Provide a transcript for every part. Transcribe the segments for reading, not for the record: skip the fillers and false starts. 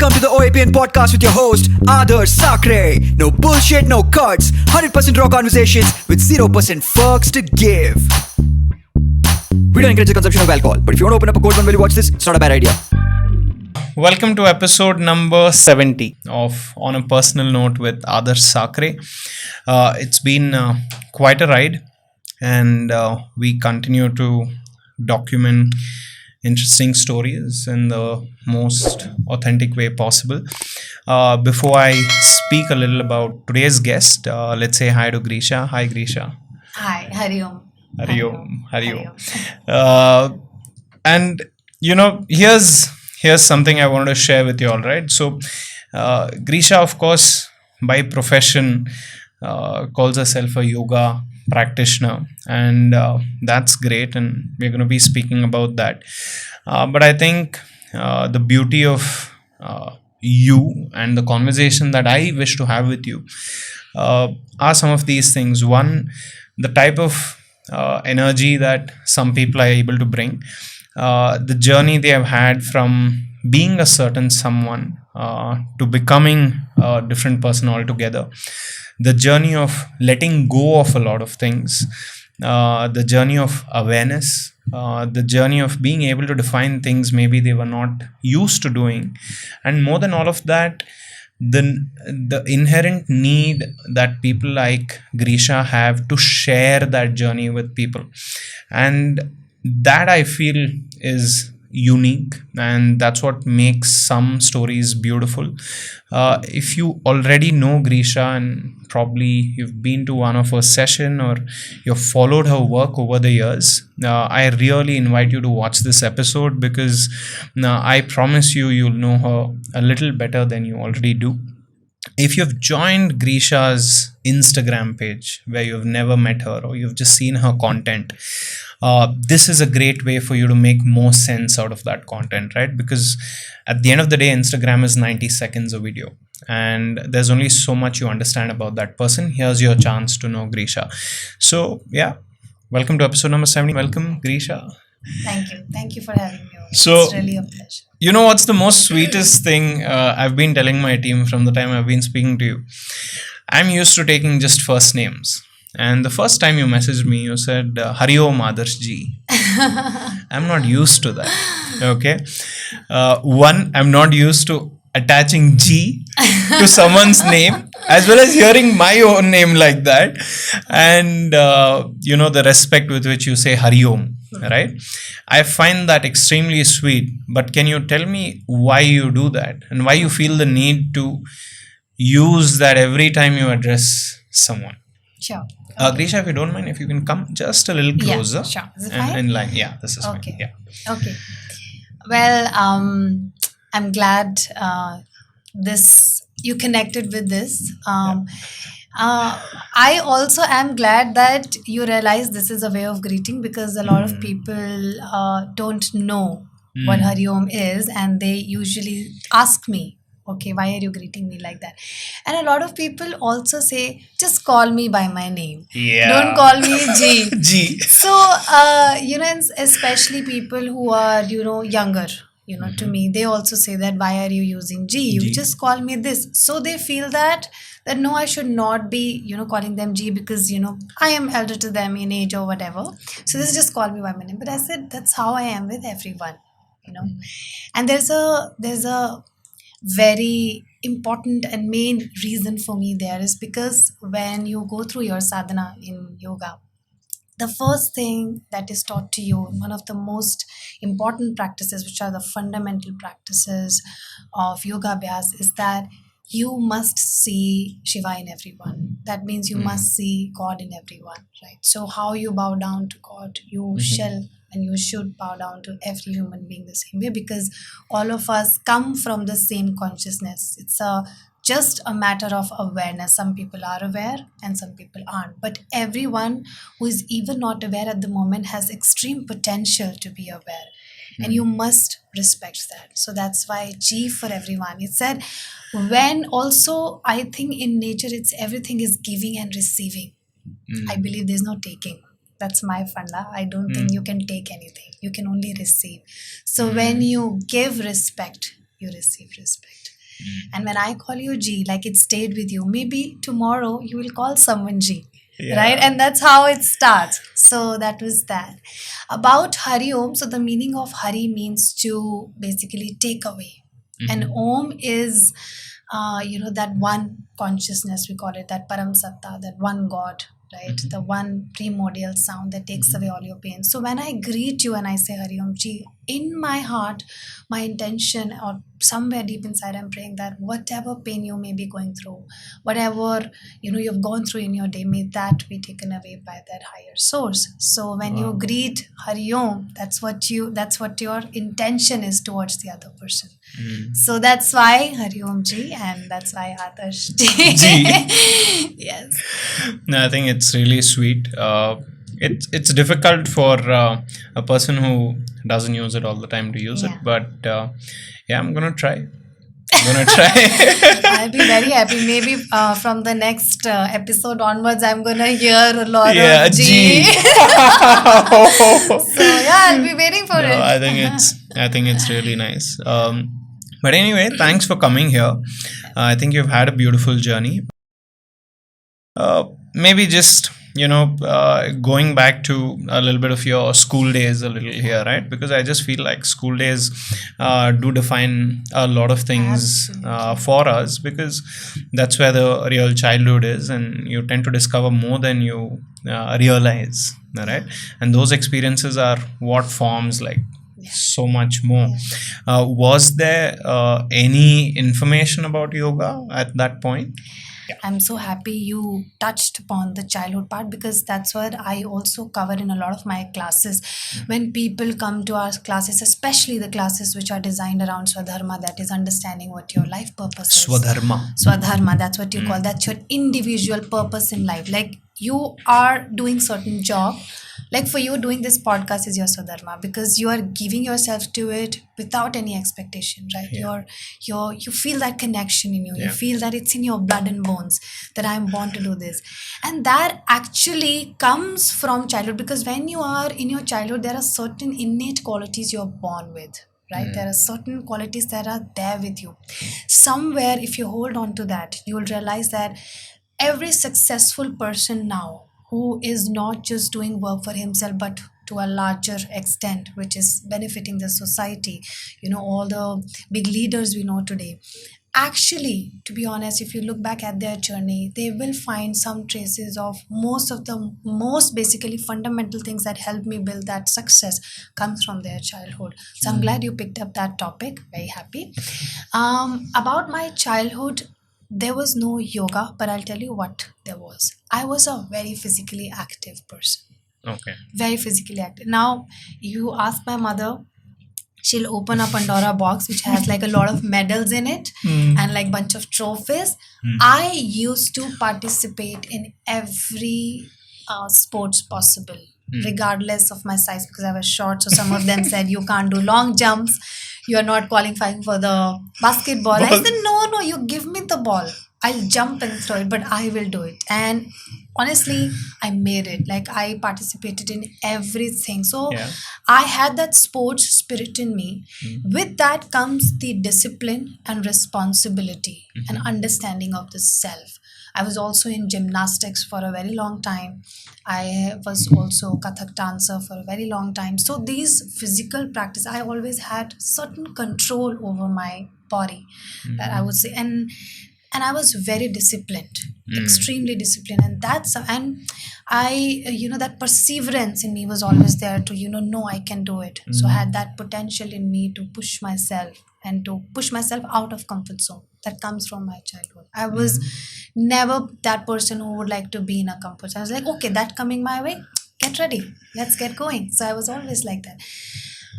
Welcome to the OAPN Podcast with your host, Adarsh Sakare. No bullshit, no cuts. 100% raw conversations with 0% fucks to give. We don't encourage the consumption of alcohol, but if you want to open up a cold one while you watch this, it's not a bad idea. Welcome to episode number 70 of On a Personal Note with Adarsh Sakare. It's been quite a ride, and we continue to document interesting stories in the most authentic way possible. Before I speak a little about today's guest, let's say hi to Greesha. Hi, Greesha. Hi, Hari Om. Hari Om. And here's something I wanted to share with you all, right? So, Greesha, of course, by profession, calls herself a yoga practitioner, and that's great, and we're going to be speaking about that. But I think the beauty of you and the conversation that I wish to have with you are some of these things. One, the type of energy that some people are able to bring, the journey they have had from being a certain someone to becoming a different person altogether, the journey of letting go of a lot of things, the journey of awareness, the journey of being able to define things maybe they were not used to doing, and more than all of that, the inherent need that people like Greesha have to share that journey with people. And that I feel is unique, and that's what makes some stories beautiful. If you already know Greesha and probably you've been to one of her session or you've followed her work over the years, I really invite you to watch this episode, because I promise you'll know her a little better than you already do. If you've joined Greesha's Instagram page where you've never met her or you've just seen her content, this is a great way for you to make more sense out of that content, right? Because at the end of the day, Instagram is 90 seconds of video, and there's only so much you understand about that person. Here's your chance to know Greesha. So yeah, welcome to episode number 70. Welcome, Greesha. Thank you for having me over. So, it's really a pleasure. You know what's the most sweetest thing I've been telling my team from the time I've been speaking to you? I'm used to taking just first names. And the first time you messaged me, you said, Hari Om Adarsh Ji. I'm not used to that. Okay. One, I'm not used to attaching G to someone's name, as well as hearing my own name like that. And, the respect with which you say Hari Om, right? I find that extremely sweet. But can you tell me why you do that and why you feel the need to use that every time you address someone? Sure. Greesha, if you don't mind, if you can come just a little closer. Yeah, sure. Is it and fine? in line. Yeah, this is Okay. fine. Yeah. Okay. Well, I'm glad you connected with this. I also am glad that you realize this is a way of greeting, because a lot of people don't know what Hari Om is, and they usually ask me, okay, why are you greeting me like that? And a lot of people also say, just call me by my name. Yeah. Don't call me G. G. So, and especially people who are, younger, to me, they also say that, why are you using G? You G. just call me this. So they feel that no, I should not be, calling them G, because, I am elder to them in age or whatever. So this just call me by my name. But I said, that's how I am with everyone, And there's a very important and main reason for me there is because when you go through your sadhana in yoga, the first thing that is taught to you, one of the most important practices, which are the fundamental practices of yoga abhyas, is that you must see Shiva in everyone. That means you must see God in everyone, right? So how you bow down to God, you shall and you should bow down to every human being the same way, because all of us come from the same consciousness. It's just a matter of awareness. Some people are aware and some people aren't. But everyone who is even not aware at the moment has extreme potential to be aware. And you must respect that. So that's why G for everyone. It said, when also, I think in nature, it's everything is giving and receiving. I believe there's no taking. That's my funda. I don't think you can take anything. You can only receive. So when you give respect, you receive respect. And when I call you G, like it stayed with you, maybe tomorrow you will call someone G. Yeah. Right, and that's how it starts. So that was that. About Hari Om, so the meaning of Hari means to basically take away, and Om is, that one consciousness, we call it that Param Satta, that one God, right? The one primordial sound that takes away all your pain. So when I greet you and I say Hari Om Ji, in my heart, my intention, or somewhere deep inside, I'm praying that whatever pain you may be going through, whatever you've gone through in your day, may that be taken away by that higher source. So when you greet Hari Om, that's what your intention is towards the other person. So that's why Hari Om Ji, and that's why Adarsh Ji. Yes. No, I think it's really sweet. It's difficult for a person who doesn't use it all the time to use it, but I'm gonna try. I'll be very happy. Maybe from the next episode onwards, I'm gonna hear a lot of G. So I'll be waiting for it. I think it's really nice. But anyway, thanks for coming here. I think you've had a beautiful journey. Maybe just going back to a little bit of your school days a little here, right? Because I just feel like school days do define a lot of things for us, because that's where the real childhood is, and you tend to discover more than you realize, right? And those experiences are what forms like so much more. Was there any information about yoga at that point? I'm so happy you touched upon the childhood part, because that's what I also cover in a lot of my classes. When people come to our classes, especially the classes which are designed around Swadharma, that is understanding what your life purpose is. Swadharma, that's what you call, that's your individual purpose in life. Like you are doing certain job. Like for you, doing this podcast is your Swadharma, because you are giving yourself to it without any expectation, right? You feel that connection in you. You feel that it's in your blood and bones, that I'm born to do this. And that actually comes from childhood, because when you are in your childhood, there are certain innate qualities you're born with. Right? There are certain qualities that are there with you. Somewhere, if you hold on to that, you will realize that every successful person now, who is not just doing work for himself, but to a larger extent, which is benefiting the society, all the big leaders we know today. Actually, to be honest, if you look back at their journey, they will find some traces of most of the most basically fundamental things that helped me build that success comes from their childhood. So I'm glad you picked up that topic. Very happy. About my childhood, there was no yoga, but I'll tell you what there was. I was a very physically active person. Okay. Very physically active. Now, you ask my mother, she'll open a Pandora box which has like a lot of medals in it and like bunch of trophies. I used to participate in every sports possible, regardless of my size, because I was short. So some of them said, you can't do long jumps, you're not qualifying for the basketball. I said, no, you give me the ball, I'll jump and throw it, but I will do it. And honestly, I made it. Like I participated in everything. So I had that sports spirit in me. With that comes the discipline and responsibility and understanding of the self. I was also in gymnastics for a very long time. I was also Kathak dancer for a very long time. So these physical practice, I always had certain control over my body, that I would say. And I was very disciplined, extremely disciplined. And I, that perseverance in me was always there to, no, I can do it. So I had that potential in me to push myself and to push myself out of comfort zone. That comes from my childhood. I was never that person who would like to be in a comfort zone. I was like, okay, that coming my way, get ready, let's get going. So I was always like that.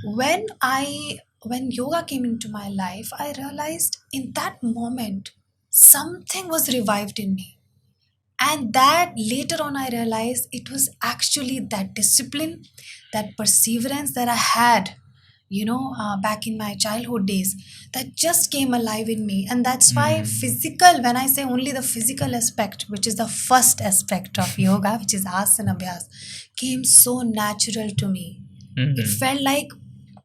When yoga came into my life, I realized in that moment, something was revived in me. And that later on, I realized it was actually that discipline, that perseverance that I had, back in my childhood days, that just came alive in me. And that's why physical, when I say only the physical aspect, which is the first aspect of yoga, which is asana abhyas, came so natural to me. It felt like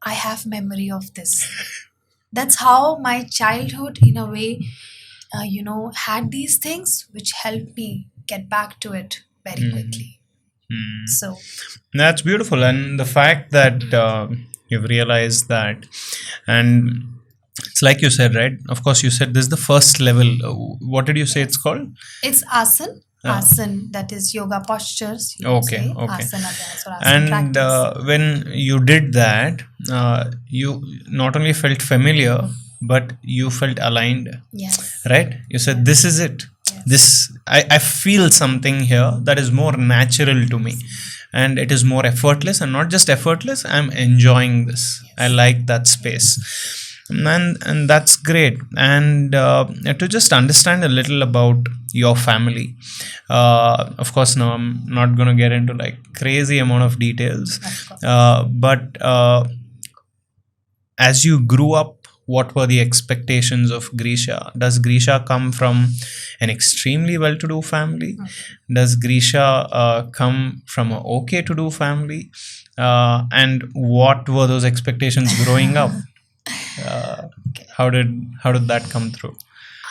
I have memory of this. That's how my childhood, in a way, had these things which helped me get back to it very Mm. quickly. Mm. So, That's beautiful, and the fact that you've realized that, and it's like you said, right? Of course, you said this is the first level. What did you say it's called? it's asan. Uh, Asan, that is yoga postures, you could okay, say. okay. Asana dance or asana And practice. when you did that, you not only felt familiar, but you felt aligned, Yes. right? You said, "This is it. Yes. This I feel something here that is more natural to me, and it is more effortless, and not just effortless. I'm enjoying this. I Yes. like that space." And that's great. And to just understand a little about your family, of course, now I'm not going to get into like crazy amount of details, Of course. but as you grew up, what were the expectations of Grisha? Does Grisha come from an extremely well-to-do family? Does Grisha come from a okay-to-do family? And what were those expectations growing up? Uh, how did that come through?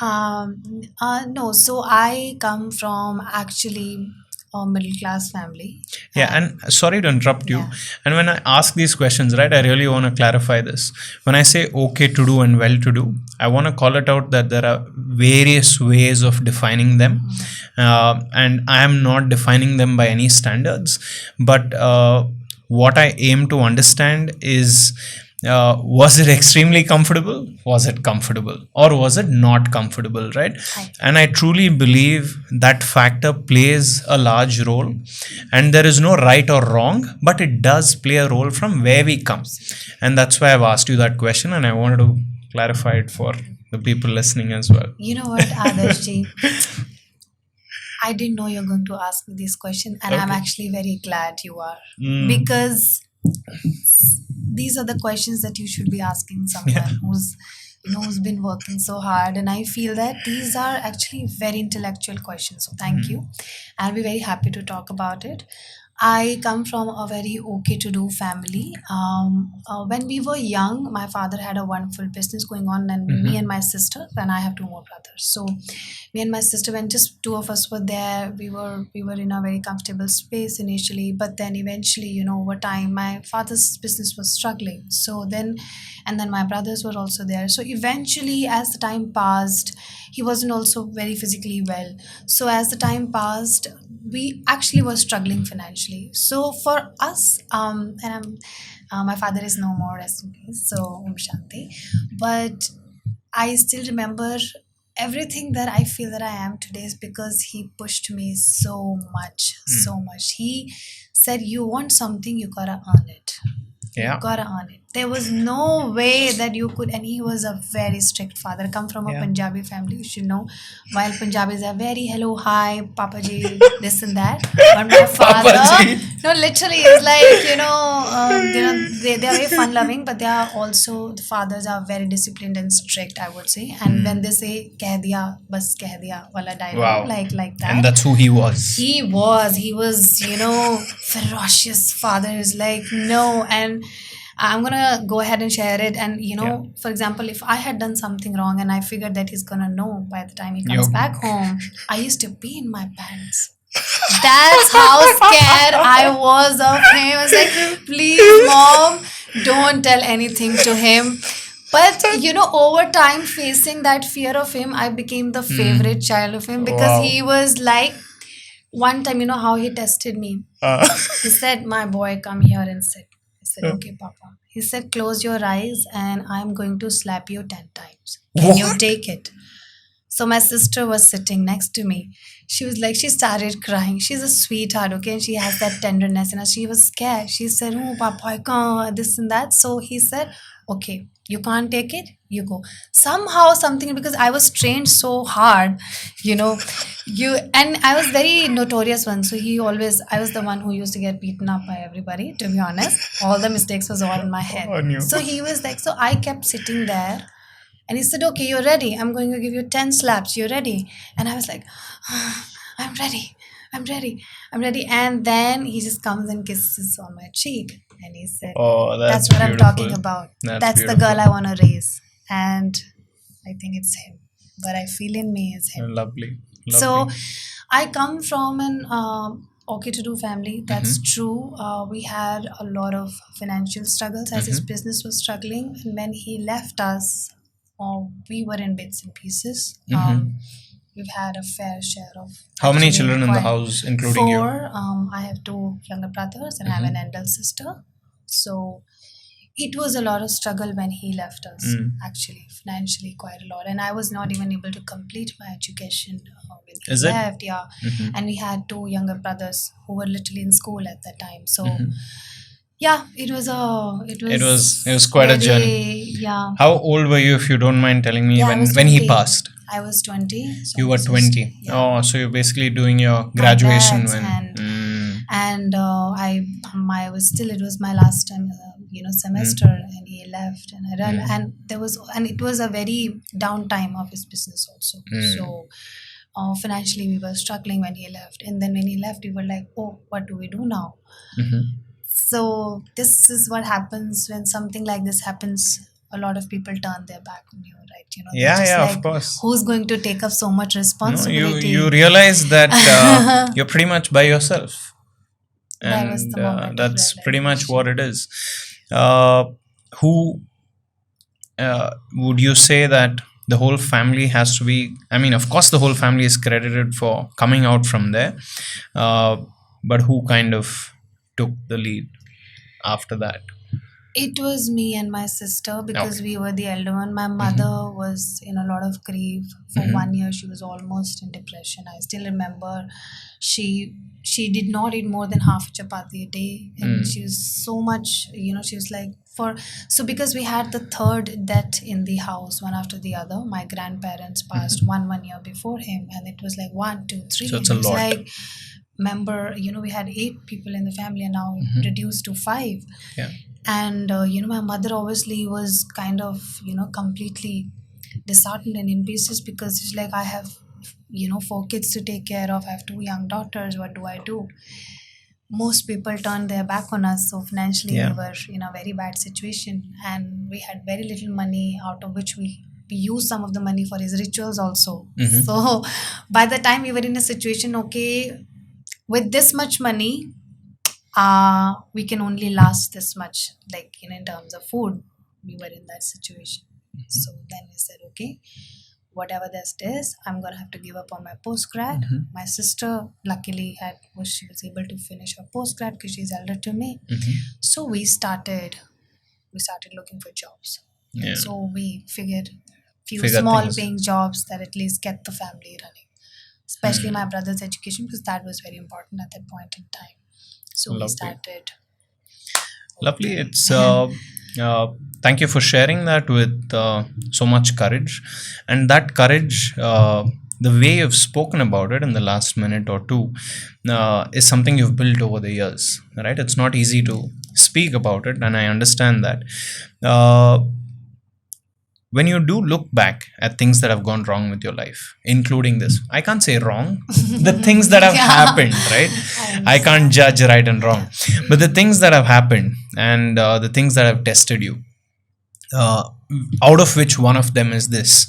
No, so I come from actually a middle class family. Yeah, and sorry to interrupt you. Yeah. And when I ask these questions, right, I really want to clarify this. When I say okay to do and well to do, I want to call it out that there are various ways of defining them. And I am not defining them by any standards. But what I aim to understand is, was it extremely comfortable? Was it comfortable? Or was it not comfortable, right? Right. And I truly believe that factor plays a large role. And there is no right or wrong, but it does play a role from where we come. And that's why I've asked you that question, and I wanted to clarify it for the people listening as well. You know what, Adarsh ji? I didn't know you're going to ask me this question, and I'm Okay. actually very glad you are. Mm. Because these are the questions that you should be asking someone who's been working so hard, and I feel that these are actually very intellectual questions, so thank you. I'll be very happy to talk about it. I come from a very okay to do family. When we were young, my father had a wonderful business going on, and me and my sister, and I have two more brothers. So, me and my sister, when just two of us were there, we were in a very comfortable space initially. But then eventually, over time, my father's business was struggling. So then, and then my brothers were also there. So eventually, as the time passed, he wasn't also very physically well. So as the time passed, we actually were struggling financially. So for us, my father is no more, rest in peace. So Om Shanti. But I still remember everything that I feel that I am today is because he pushed me so much, so much. He said, "You want something, you gotta earn it. Yeah. You gotta earn it." There was no way that you could, and he was a very strict father. I come from a Yeah. Punjabi family, you should know. While Punjabis are very hello, hi, Papa ji, this and that. But my father, Ji. no, literally, it's like, they are very fun loving, but they are also, the fathers are very disciplined and strict, I would say. And when they say, "Keh diya, bas keh diya," wala dialogue, Wow. like that. And that's who he was. He was, ferocious father is like, no. And I'm gonna go ahead and share it. And Yeah. for example, if I had done something wrong and I figured that he's gonna know by the time he comes Yo. back home, I used to pee in my pants. That's how scared I was of him. I was like, "Please, mom, don't tell anything to him." But over time, facing that fear of him, I became the favorite child of him because Wow. he was like, one time, how he tested me. Uh, He said, "My boy, come here and sit." I said, "Okay, Papa." He said, "Close your eyes and I'm going to slap you 10 times. Can you What? take it?" So my sister was sitting next to me. She started crying. She's a sweetheart, okay? And she has that tenderness in her. She was scared. She said, "Oh, Papa, I can't," this and that. So he said, "Okay, you can't take it, you go." Somehow, something, because I was trained so hard, you know, and I was very notorious one. So I was the one who used to get beaten up by everybody, to be honest. All the mistakes was all in my head. On you. So he was like, so I kept sitting there. And he said, "Okay, you're ready. I'm going to give you 10 slaps. You're ready." And I was like, "I'm ready. I'm ready. I'm ready." And then he just comes and kisses on my cheek. And he said, Oh, that's "That's what I'm talking beautiful. about. That's That's the beautiful. girl I want to raise." and I think it's him. What I feel in me is him. Lovely. So Lovely. I come from an okay to do family. That's Mm-hmm. true. We had a lot of financial struggles as his Mm-hmm. business was struggling, and when he left us, we were in bits and pieces. Mm-hmm. We've had a fair share of How many actually children in the quite house, including you? four. I have two younger brothers and I have an elder sister. So it was a lot of struggle when he left us, Mm. actually, financially, quite a lot. And I was not even able to complete my education when he Is it? left. Yeah. Mm-hmm. And we had two younger brothers who were literally in school at that time. So, Mm-hmm. yeah, it It was was quite a journey. yeah. How old were you, if you don't mind telling me, Yeah, I was when he 20. passed? I was 20. So You were this was- 20. yeah. Oh, so you're basically doing your graduation Congrats, when. and Mm. I was still, it was my last time semester, and he left, and I ran, and it was a very down time of his business also. So financially we were struggling when he left, and then when he left we were like, oh, what do we do now? Mm-hmm. So this is what happens when something like this happens. A lot of people turn their back on you, right? They're Yeah, just yeah, of like, course. who's going to take up so much No, responsibility? you realize that you're pretty much by yourself, That was and the moment of that's pretty much what realization. it is. Who would you say that the whole family has to be? I mean, of course, the whole family is credited for coming out from there, but who kind of took the lead after that? It was me and my sister because Okay. we were the elder one. My mother was in a lot of grief. For 1 year, she was almost in depression. I still remember she did not eat more than half a chapati a day, and she was so much. She was like because we had the third death in the house, one after the other. My grandparents passed one year before him, and it was like one, two, three, So and it's a it was lot. like member. We had 8 people in the family, and now reduced to 5. Yeah. And my mother obviously was kind of completely disheartened and in pieces, because she's like, I have 4 kids to take care of, I have 2 young daughters, what do I do? Most people turned their back on us, so financially Yeah. we were in a very bad situation, and we had very little money, out of which we used some of the money for his rituals also. So by the time we were in a situation, okay, with this much money, we can only last this much, like in terms of food. We were in that situation. So then we said, okay, whatever this is, I'm gonna have to give up on my postgrad. My sister luckily she was able to finish her postgrad because she's elder to me. So we started looking for jobs. Yeah. So we figured few Figure small things. paying jobs that at least get the family running, especially my brother's education, because that was very important at that point in time. So we Lovely. started. Lovely. It's thank you for sharing that with so much courage, and that courage, the way you've spoken about it in the last minute or two, is something you've built over the years, right? It's not easy to speak about it, and I understand that. When you do look back at things that have gone wrong with your life, including this, I can't say wrong, the things that have Yeah. happened, right? I can't judge right and wrong, but the things that have happened, and the things that have tested you, out of which one of them is this.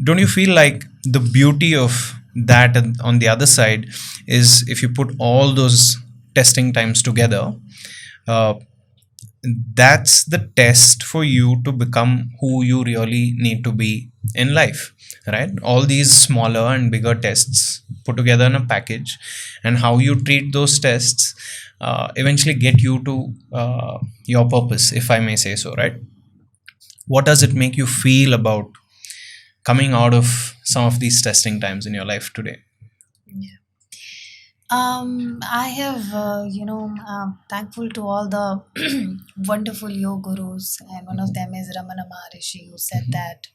Don't you feel like the beauty of that on the other side is, if you put all those testing times together, uh, that's the test for you to become who you really need to be in life, right? All these smaller and bigger tests put together in a package, and how you treat those tests eventually get you to your purpose, if I may say so, right? What does it make you feel about coming out of some of these testing times in your life today? I have, thankful to all the wonderful yoga gurus, and one of them is Ramana Maharishi, who said that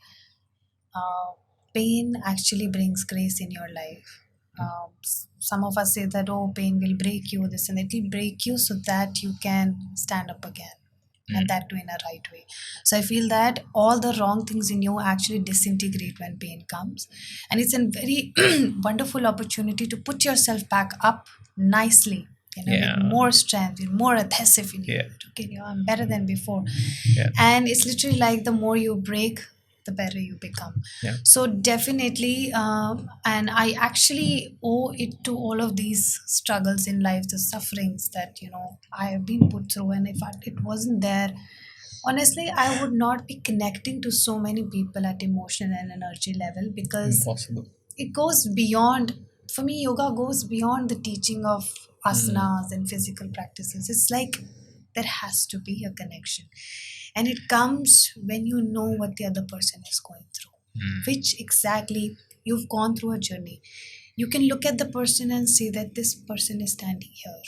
pain actually brings grace in your life. Some of us say that, oh, pain will break you, this, and it will break you so that you can stand up again, and that too in a right way. So I feel that all the wrong things in you actually disintegrate when pain comes, and it's a very wonderful opportunity to put yourself back up nicely Yeah. with more strength, with more adhesive in you. Yeah. Okay, I'm better than before. Yeah. And it's literally like the more you break, the better you become. Yeah. So definitely, and I actually owe it to all of these struggles in life, the sufferings that I have been put through. And if it wasn't there, honestly, I would not be connecting to so many people at emotional and energy level, because Impossible. it goes beyond. For me, yoga goes beyond the teaching of asanas and physical practices. It's like there has to be a connection, and it comes when you know what the other person is going through, which exactly you've gone through a journey. You can look at the person and see that this person is standing here,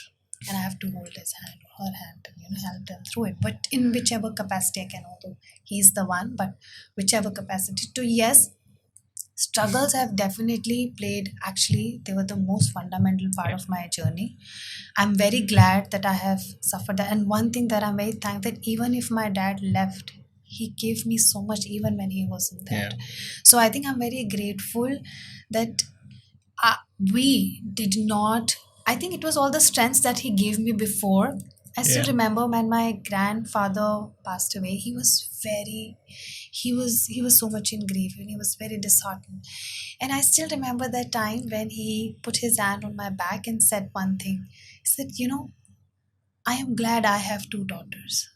and I have to hold his hand or her hand and help them through it. But in whichever capacity I can, although he's the one, but whichever capacity to, yes, struggles have definitely played, actually they were the most fundamental part of my journey. I'm very glad that I have suffered that. And one thing that I'm very thankful, that even if my dad left, he gave me so much even when he wasn't there. Yeah. So I think I'm very grateful that we did not, I think it was all the strengths that he gave me before. I still Yeah. remember when my grandfather passed away, he was so much in grief and he was very disheartened. And I still remember that time when he put his hand on my back and said one thing. He said, I am glad I have two daughters.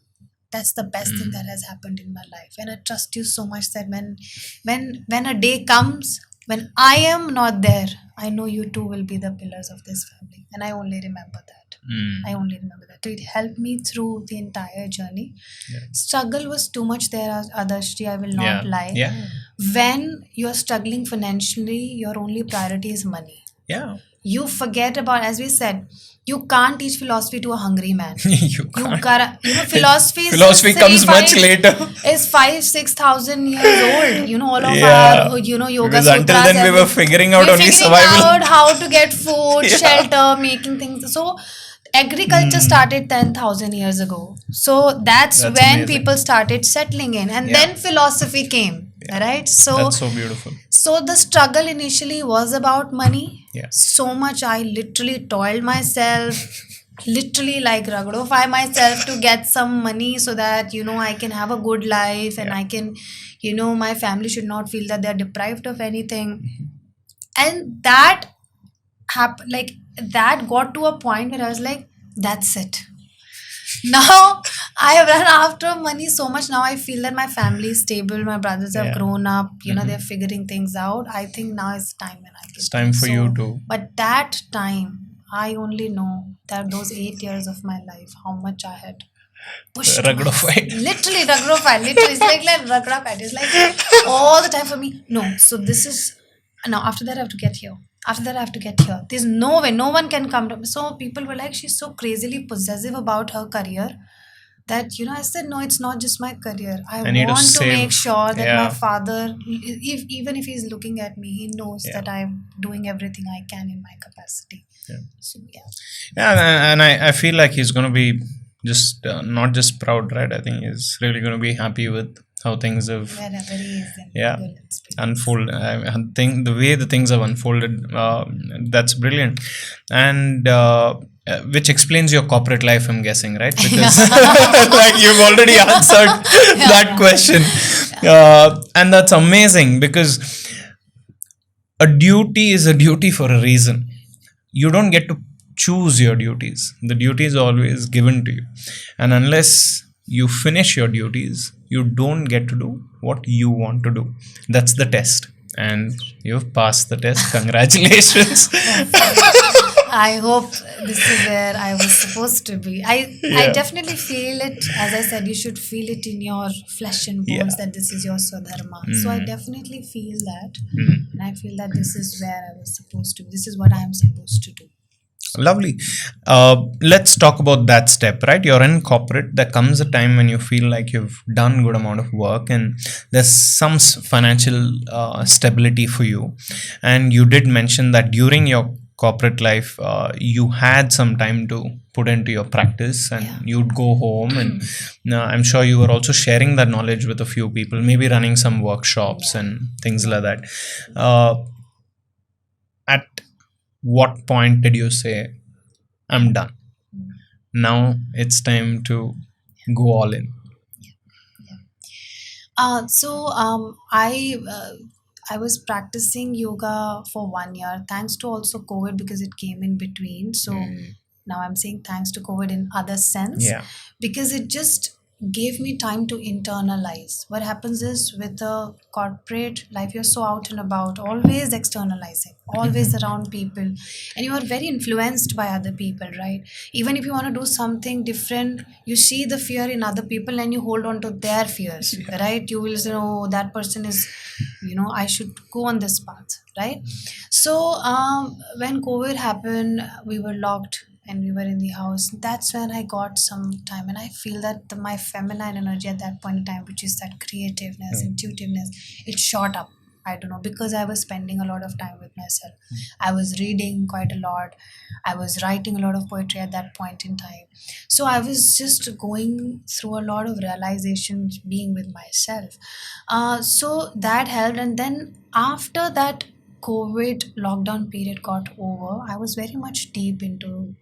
That's the best thing that has happened in my life. And I trust you so much that when a day comes when I am not there, I know you two will be the pillars of this family. And I only remember that. I only remember that. It helped me through the entire journey. Yeah. Struggle was too much there, Adarsh, I will not lie. Yeah. When you're struggling financially, your only priority is money. Yeah. You forget about, as we said, you can't teach philosophy to a hungry man. You can't. Gotta, philosophy Philosophy comes much later. Is 5,000-6,000 years old. All of Yeah. our, yoga Because until sutras, then we were figuring out we're only figuring survival. out how to get food, Yeah. shelter, making things. So agriculture started 10,000 years ago. So that's when amazing. people started settling in, and then philosophy came. Right? So That's so beautiful. so the struggle initially was about money. Yeah. So much I literally toiled myself, literally like rugglify myself to get some money so that I can have a good life, and I can, my family should not feel that they're deprived of anything. And that happened, like that got to a point where I was like, that's it. Now I have run after money so much. Now I feel that my family is stable. My brothers have grown up. They're figuring things out. I think now is time when I can. It's time for you to. But that time, I only know that those 8 years of my life, how much I had pushed. Rugglified. Literally rugglified. Literally, it's like rugglified. It's like all the time for me. No, so this is now. After that, I have to get here. After that, I have to get here. There's no way. No one can come to me. So people were like, she's so crazily possessive about her career that, I said, no, it's not just my career. I need to want to save. make sure that Yeah. my father, even if he's looking at me, he knows Yeah. that I'm doing everything I can in my capacity. Yeah. So, yeah. Yeah, and I feel like he's going to be just not just proud, right? I think he's really going to be happy with how things have Wherever he is in Yeah. good space. unfold. I think the way the things have unfolded, that's brilliant, and which explains your corporate life, I'm guessing, right? Because like you've already answered that question, and that's amazing because a duty is a duty for a reason. You don't get to choose your duties. The duty is always given to you, and unless you finish your duties, you don't get to do what you want to do. That's the test, and you've passed the test. Congratulations. I hope this is where I was supposed to be. I definitely feel it. As I said, you should feel it in your flesh and bones that this is your Swadharma. So I definitely feel that. And I feel that this is where I was supposed to be. This is what I am supposed to do. Lovely. Let's talk about that step, right? You're in corporate. There comes a time when you feel like you've done good amount of work and there's some financial stability for you. And you did mention that during your corporate life, you had some time to put into your practice and you'd go home and I'm sure you were also sharing that knowledge with a few people, maybe running some workshops and things like that. At what point did you say, I'm done? Now it's time to go all in. I was practicing yoga for 1 year, thanks to also COVID because it came in between. So now I'm saying thanks to COVID in other sense, Yeah. because it just gave me time to internalize. What happens is with the corporate life, you're so out and about, always externalizing, always around people, and you are very influenced by other people, right? Even if you want to do something different, you see the fear in other people and you hold on to their fears, right? You will say, oh, that person is, I should go on this path, right? So when COVID happened, we were locked and we were in the house. That's when I got some time, and I feel that my feminine energy at that point in time, which is that creativeness, intuitiveness, it shot up. I don't know, because I was spending a lot of time with myself. I was reading quite a lot. I was writing a lot of poetry at that point in time. So I was just going through a lot of realizations being with myself. So that helped. And then after that COVID lockdown period got over, I was very much deep into,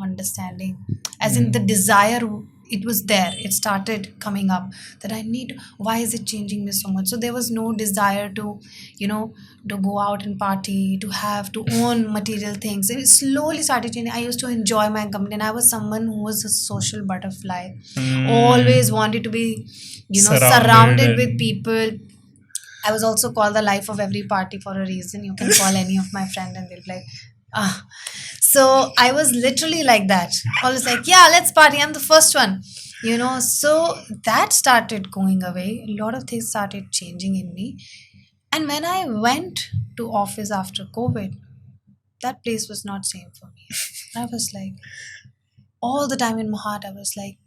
understanding, as in the desire, it was there, it started coming up, that I need, why is it changing me so much? So there was no desire to, to go out and party, to have, to own material things. It slowly started changing. I used to enjoy my company, and I was someone who was a social butterfly, always wanted to be, surrounded and with people. I was also called the life of every party for a reason. You can call any of my friend and they'll be like, ah. So I was literally like that. Always like, yeah, let's party. I'm the first one. So that started going away. A lot of things started changing in me. And when I went to office after COVID, that place was not same for me. I was like, all the time in my heart, I was like,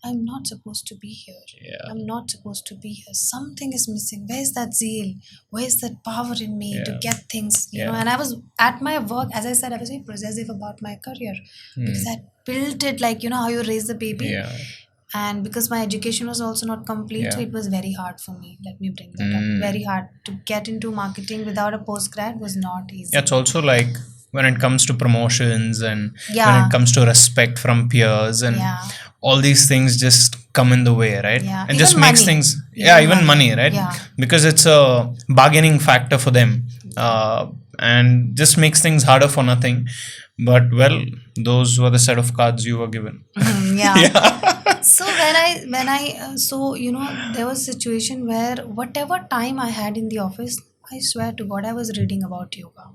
I'm not supposed to be here. Yeah. I'm not supposed to be here. Something is missing. Where's that zeal? Where's that power in me to get things, Yeah. And I was at my work, as I said, I was very possessive about my career because I built it like, how you raise the baby. Yeah. And because my education was also not complete, so Yeah. it was very hard for me. Let me bring that up. Very hard to get into marketing without a postgrad was not easy. It's also like when it comes to promotions and when Yeah. it comes to respect from peers and Yeah. all these things just come in the way, right? Yeah. And Even just makes money. things, Even even money, right? Yeah. Because it's a bargaining factor for them, and just makes things harder for nothing. But well, those were the set of cards you were given. Yeah. So there was a situation where whatever time I had in the office, I swear to God, I was reading about yoga.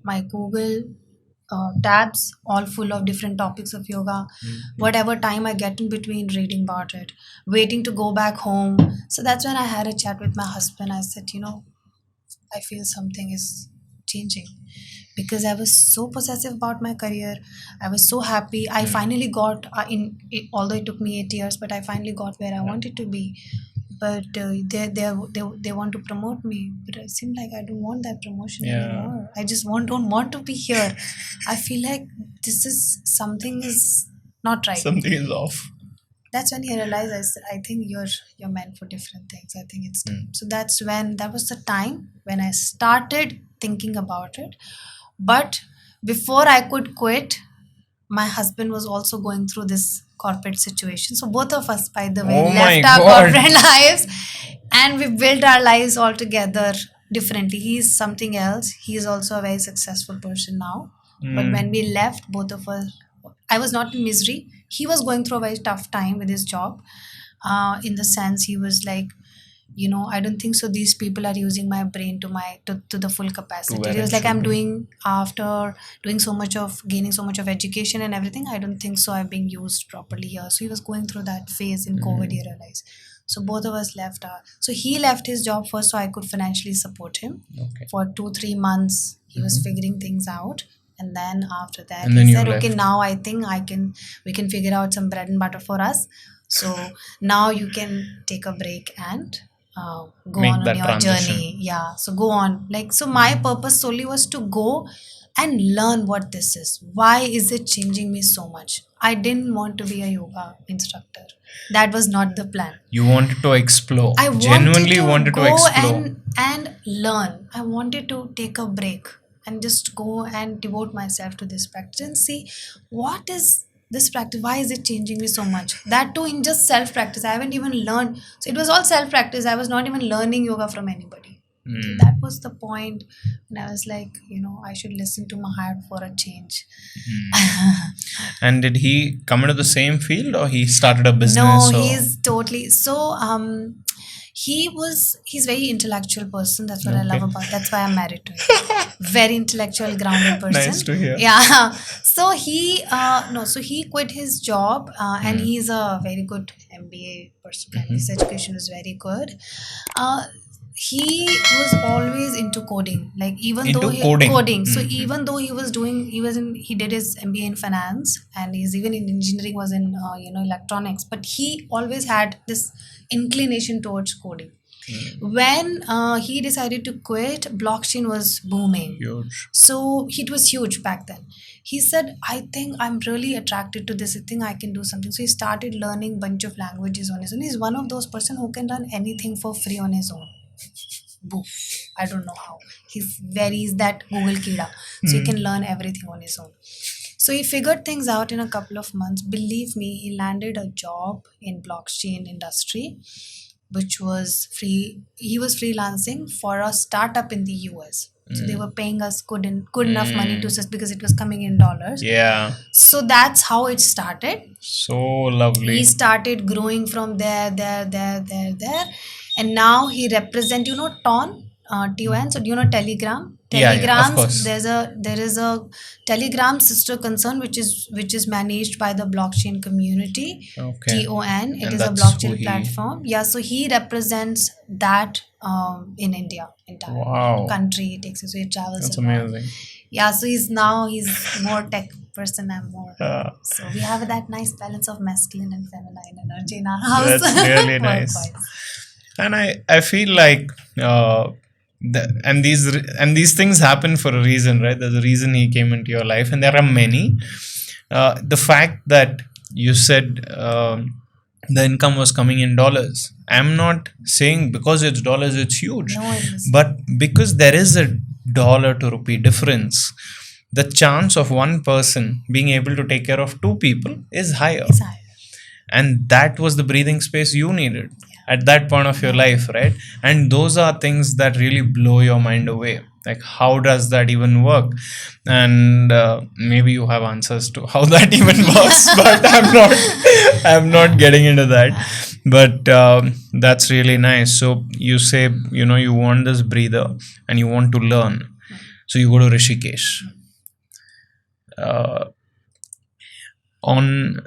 My Google tabs all full of different topics of yoga. Whatever time I get in between, reading about it, waiting to go back home. So that's when I had a chat with my husband. I said, I feel something is changing, because I was so possessive about my career. I was so happy. I finally got although it took me 8 years, but I finally got where I wanted to be. But they want to promote me, but it seemed like I don't want that promotion anymore. I just don't want to be here. I feel like this is something is not right. Something is off. That's when he realized, I think you're meant for different things. I think it's time. So that was the time when I started thinking about it. But before I could quit, my husband was also going through this corporate situation. So both of us, by the way, Oh my left our God. corporate lives and we built our lives altogether differently. He's something else. He's also a very successful person now. But when we left, both of us, I was not in misery. He was going through a very tough time with his job. In the sense, he was like, I don't think so. These people are using my brain to the full capacity. where He was it like, should I'm be. doing, after gaining so much of education and everything, I don't think so I'm being used properly here. So he was going through that phase in COVID, he realized. So both of us left. So he left his job first, so I could financially support him. Okay. For 2-3 months. He was figuring things out. And then after that, And then he you said, okay, left. now I think we can figure out some bread and butter for us. So now you can take a break and go Make on that your transition. journey. Yeah. So go on. So my purpose solely was to go and learn what this is. Why is it changing me so much? I didn't want to be a yoga instructor. That was not the plan. You wanted to explore. I Genuinely wanted to go explore. and learn. I wanted to take a break and just go and devote myself to this practice and see what is this practice, why is it changing me so much? That too in just self practice. I haven't even learned. So it was all self practice. I was not even learning yoga from anybody. That was the point when I was like, I should listen to my heart for a change. And did he come into the same field, or he started a business? No, or? he's totally so. He's very intellectual person. That's what I love about. That's why I'm married to him. Very intellectual, grounded person. Nice to hear. Yeah. So he So he quit his job, and he's a very good MBA person. His education is very good. He was always into coding, like even though coding. So even though he did his MBA in finance, and he's even in engineering, was in electronics, but he always had this inclination towards coding. When he decided to quit, blockchain was booming. Huge. So it was huge back then. He said, I think I'm really attracted to this. I think I can do something. So he started learning bunch of languages on his own. He's one of those person who can learn anything for free on his own. Boom. I don't know how. He's that Google Kida. So he can learn everything on his own. So he figured things out in a couple of months. Believe me, he landed a job in blockchain industry, which was free. He was freelancing for a startup in the US. So they were paying us good enough money to just because it was coming in dollars. Yeah. So that's how it started. So lovely. He started growing from there. And now he represents, TON, TON. So do you know Telegram? Yeah, of course. There is a Telegram sister concern which is managed by the blockchain community. Okay. TON. It And is a that's blockchain platform. Yeah. So he represents that in India, entire country. He takes it. So he travels. That's around. amazing. Yeah. So he's more tech person. I'm more. So we have that nice balance of masculine and feminine energy in our house. That's really nice. And I feel like and these things happen for a reason, right? There's a reason he came into your life, and there are many. The fact that you said the income was coming in dollars, I'm not saying because it's dollars it's huge, No, it is. but because there is a dollar to rupee difference, the chance of one person being able to take care of two people is higher. It's higher. And that was the breathing space you needed at that point of your life, right? And those are things that really blow your mind away. Like, how does that even work? And maybe you have answers to how that even works, but I'm not getting into that. But that's really nice. So you say, you want this breather and you want to learn. So you go to Rishikesh.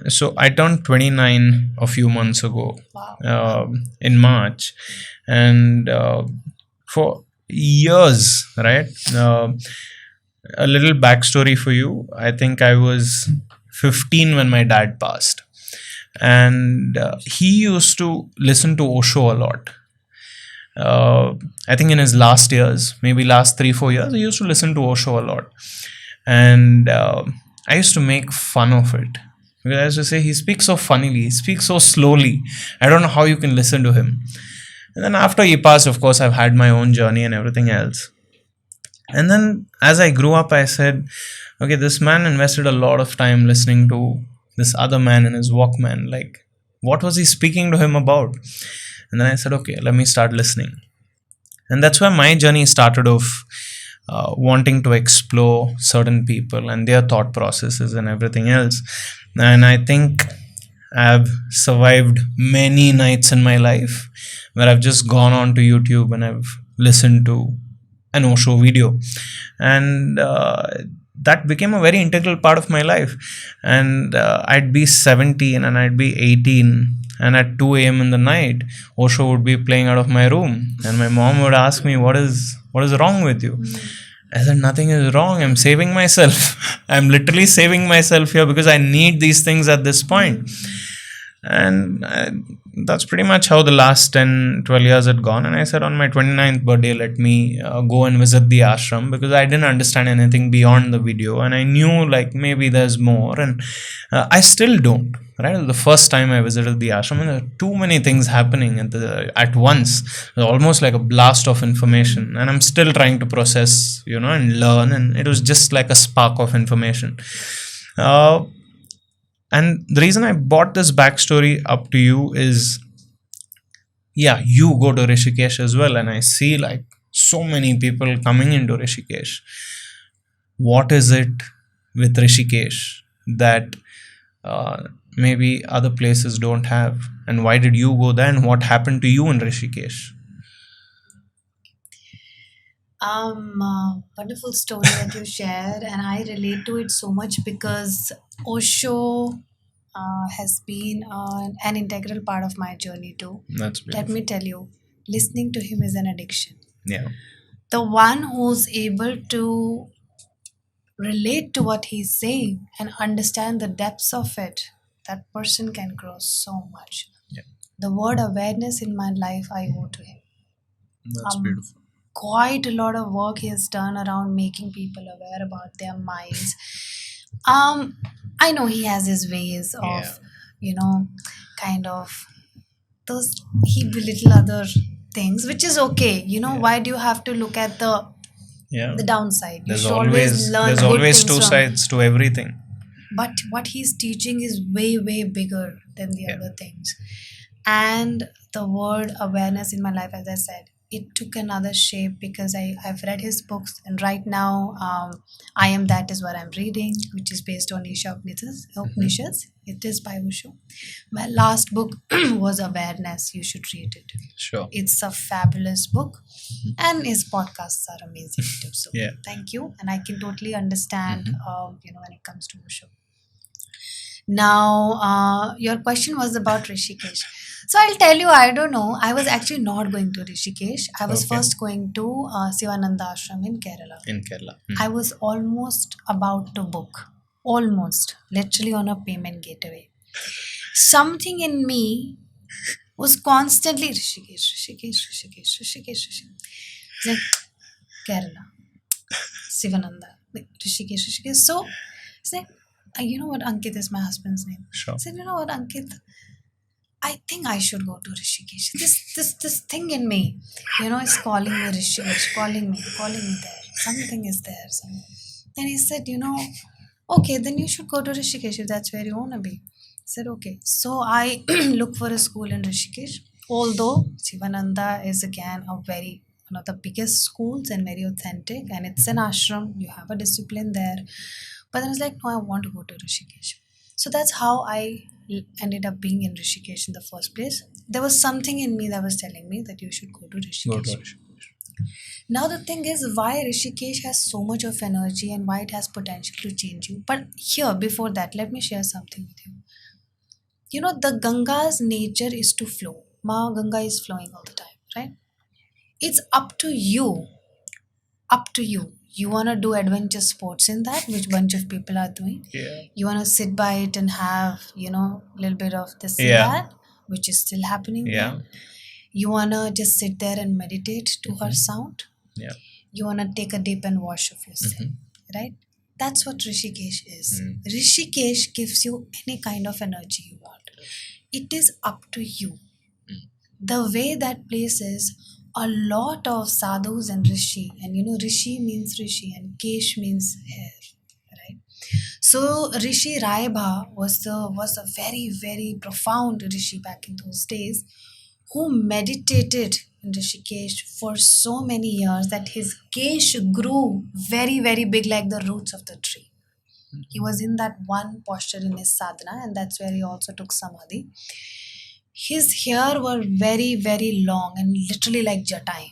So I turned 29 a few months ago. Wow. In March, and for years, right? A little backstory for you. I think I was 15 when my dad passed, and he used to listen to Osho a lot. I think in his last years, maybe last 3-4 years, he used to listen to Osho a lot, and I used to make fun of it. Because I used to say, he speaks so funnily, he speaks so slowly. I don't know how you can listen to him. And then after he passed, of course, I've had my own journey and everything else. And then as I grew up, I said, okay, this man invested a lot of time listening to this other man in his Walkman. Like, what was he speaking to him about? And then I said, okay, let me start listening. And that's where my journey started off. Wanting to explore certain people and their thought processes and everything else. And I think I've survived many nights in my life where I've just gone on to YouTube and I've listened to an Osho video, and that became a very integral part of my life. And I'd be 17 and I'd be 18, and at 2 a.m. in the night, Osho would be playing out of my room, and my mom would ask me, what is wrong with you? I said, nothing is wrong. I'm saving myself. I'm literally saving myself here because I need these things at this point. And that's pretty much how the last 10-12 years had gone. And I said, on my 29th birthday, let me go and visit the ashram, because I didn't understand anything beyond the video, and I knew like maybe there's more, and I still don't. Right, the first time I visited the ashram, and there were too many things happening at once. It was almost like a blast of information, and I'm still trying to process, and learn. And it was just like a spark of information. And the reason I brought this backstory up to you is, yeah, you go to Rishikesh as well, and I see like so many people coming into Rishikesh. What is it with Rishikesh that maybe other places don't have? And why did you go there? And what happened to you in Rishikesh? Wonderful story that you shared, and I relate to it so much because Osho has been an integral part of my journey too. That's Let beautiful. me tell you, listening to him is an addiction. Yeah. The one who's able to relate to what he's saying and understand the depths of it, that person can grow so much. Yeah. The word awareness in my life, I owe to him. That's Um, beautiful. Quite a lot of work he has done around making people aware about their minds. I know he has his ways Yeah. of, kind of those, he belittle other things, which is okay. Yeah. Why do you have to look at Yeah. the downside? You There's should always always learn there's good always things two from. sides to everything. But what he's teaching is way, way bigger than the Yeah. other things. And the word awareness in my life, as I said, it took another shape because I've read his books, and right now, I Am That is what I'm reading, which is based on Isha Upanishads. It is by Osho. My last book was Awareness. You should read it. Sure. It's a fabulous book, and his podcasts are amazing too. So Yeah. thank you, and I can totally understand, when it comes to Osho. Now, your question was about Rishikesh. So I'll tell you, I don't know. I was actually not going to Rishikesh. I was Okay. first going to Sivananda Ashram in Kerala. In Kerala. I was almost about to book, almost, literally on a payment gateway. Something in me was constantly Rishikesh, Rishikesh, Rishikesh, Rishikesh, Rishikesh. It's like Kerala, Sivananda, like Rishikesh, Rishikesh. So it's like, you know what, Ankit is my husband's name. Sure. I said, you know what, Ankit, I think I should go to Rishikesh. This thing in me, is calling me Rishikesh, calling me there. Something is there. And he said, okay, then you should go to Rishikesh if that's where you want to be. I said, okay. So I look for a school in Rishikesh. Although Sivananda is again one of the biggest schools and very authentic, and it's an ashram, you have a discipline there. But then I was like, no, I want to go to Rishikesh. So that's how I ended up being in Rishikesh in the first place. There was something in me that was telling me that you should go to Rishikesh. Go to Rishikesh. Now the thing is why Rishikesh has so much of energy and why it has potential to change you. But here, before that, let me share something with you. The Ganga's nature is to flow. Ma Ganga is flowing all the time, right? It's up to you. Up to you. You want to do adventure sports in that, which bunch of people are doing. Yeah. You want to sit by it and have, a little bit of this and Yeah. that, which is still happening. Yeah. There. You want to just sit there and meditate to her sound. Yeah. You want to take a dip and wash off yourself, right? That's what Rishikesh is. Rishikesh gives you any kind of energy you want. It is up to you. The way that place is, a lot of sadhus and rishi, and rishi means rishi and kesh means hair, right? So Rishi Raibha was a very, very profound rishi back in those days, who meditated in Rishikesh for so many years that his kesh grew very, very big like the roots of the tree. He was in that one posture in his sadhana, and that's where he also took samadhi. His hair were very, very long and literally like jatai,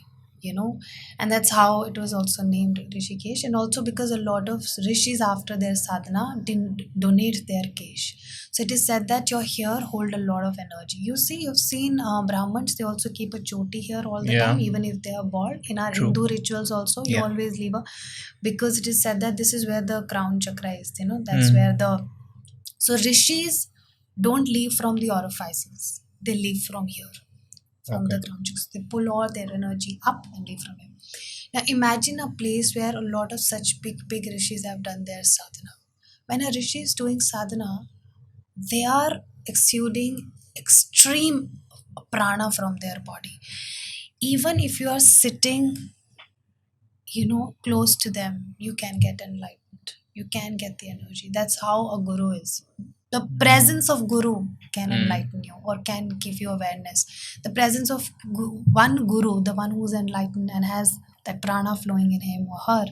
and that's how it was also named Rishikesh. And also because a lot of rishis after their sadhana didn't donate their kesh. So it is said that your hair hold a lot of energy. You've seen Brahmins, they also keep a choti here all the Yeah. time, even if they are bald. In our True. Hindu rituals also, you Yeah. always leave because it is said that this is where the crown chakra is, that's where so rishis don't leave from the orifices. They leave from here, from the crown chakra. They pull all their energy up and leave from here. Now imagine a place where a lot of such big, big rishis have done their sadhana. When a rishi is doing sadhana, they are exuding extreme prana from their body. Even if you are sitting, close to them, you can get enlightened. You can get the energy. That's how a guru is. The presence of Guru can enlighten you or can give you awareness. The presence of one Guru, the one who's enlightened and has that prana flowing in him or her,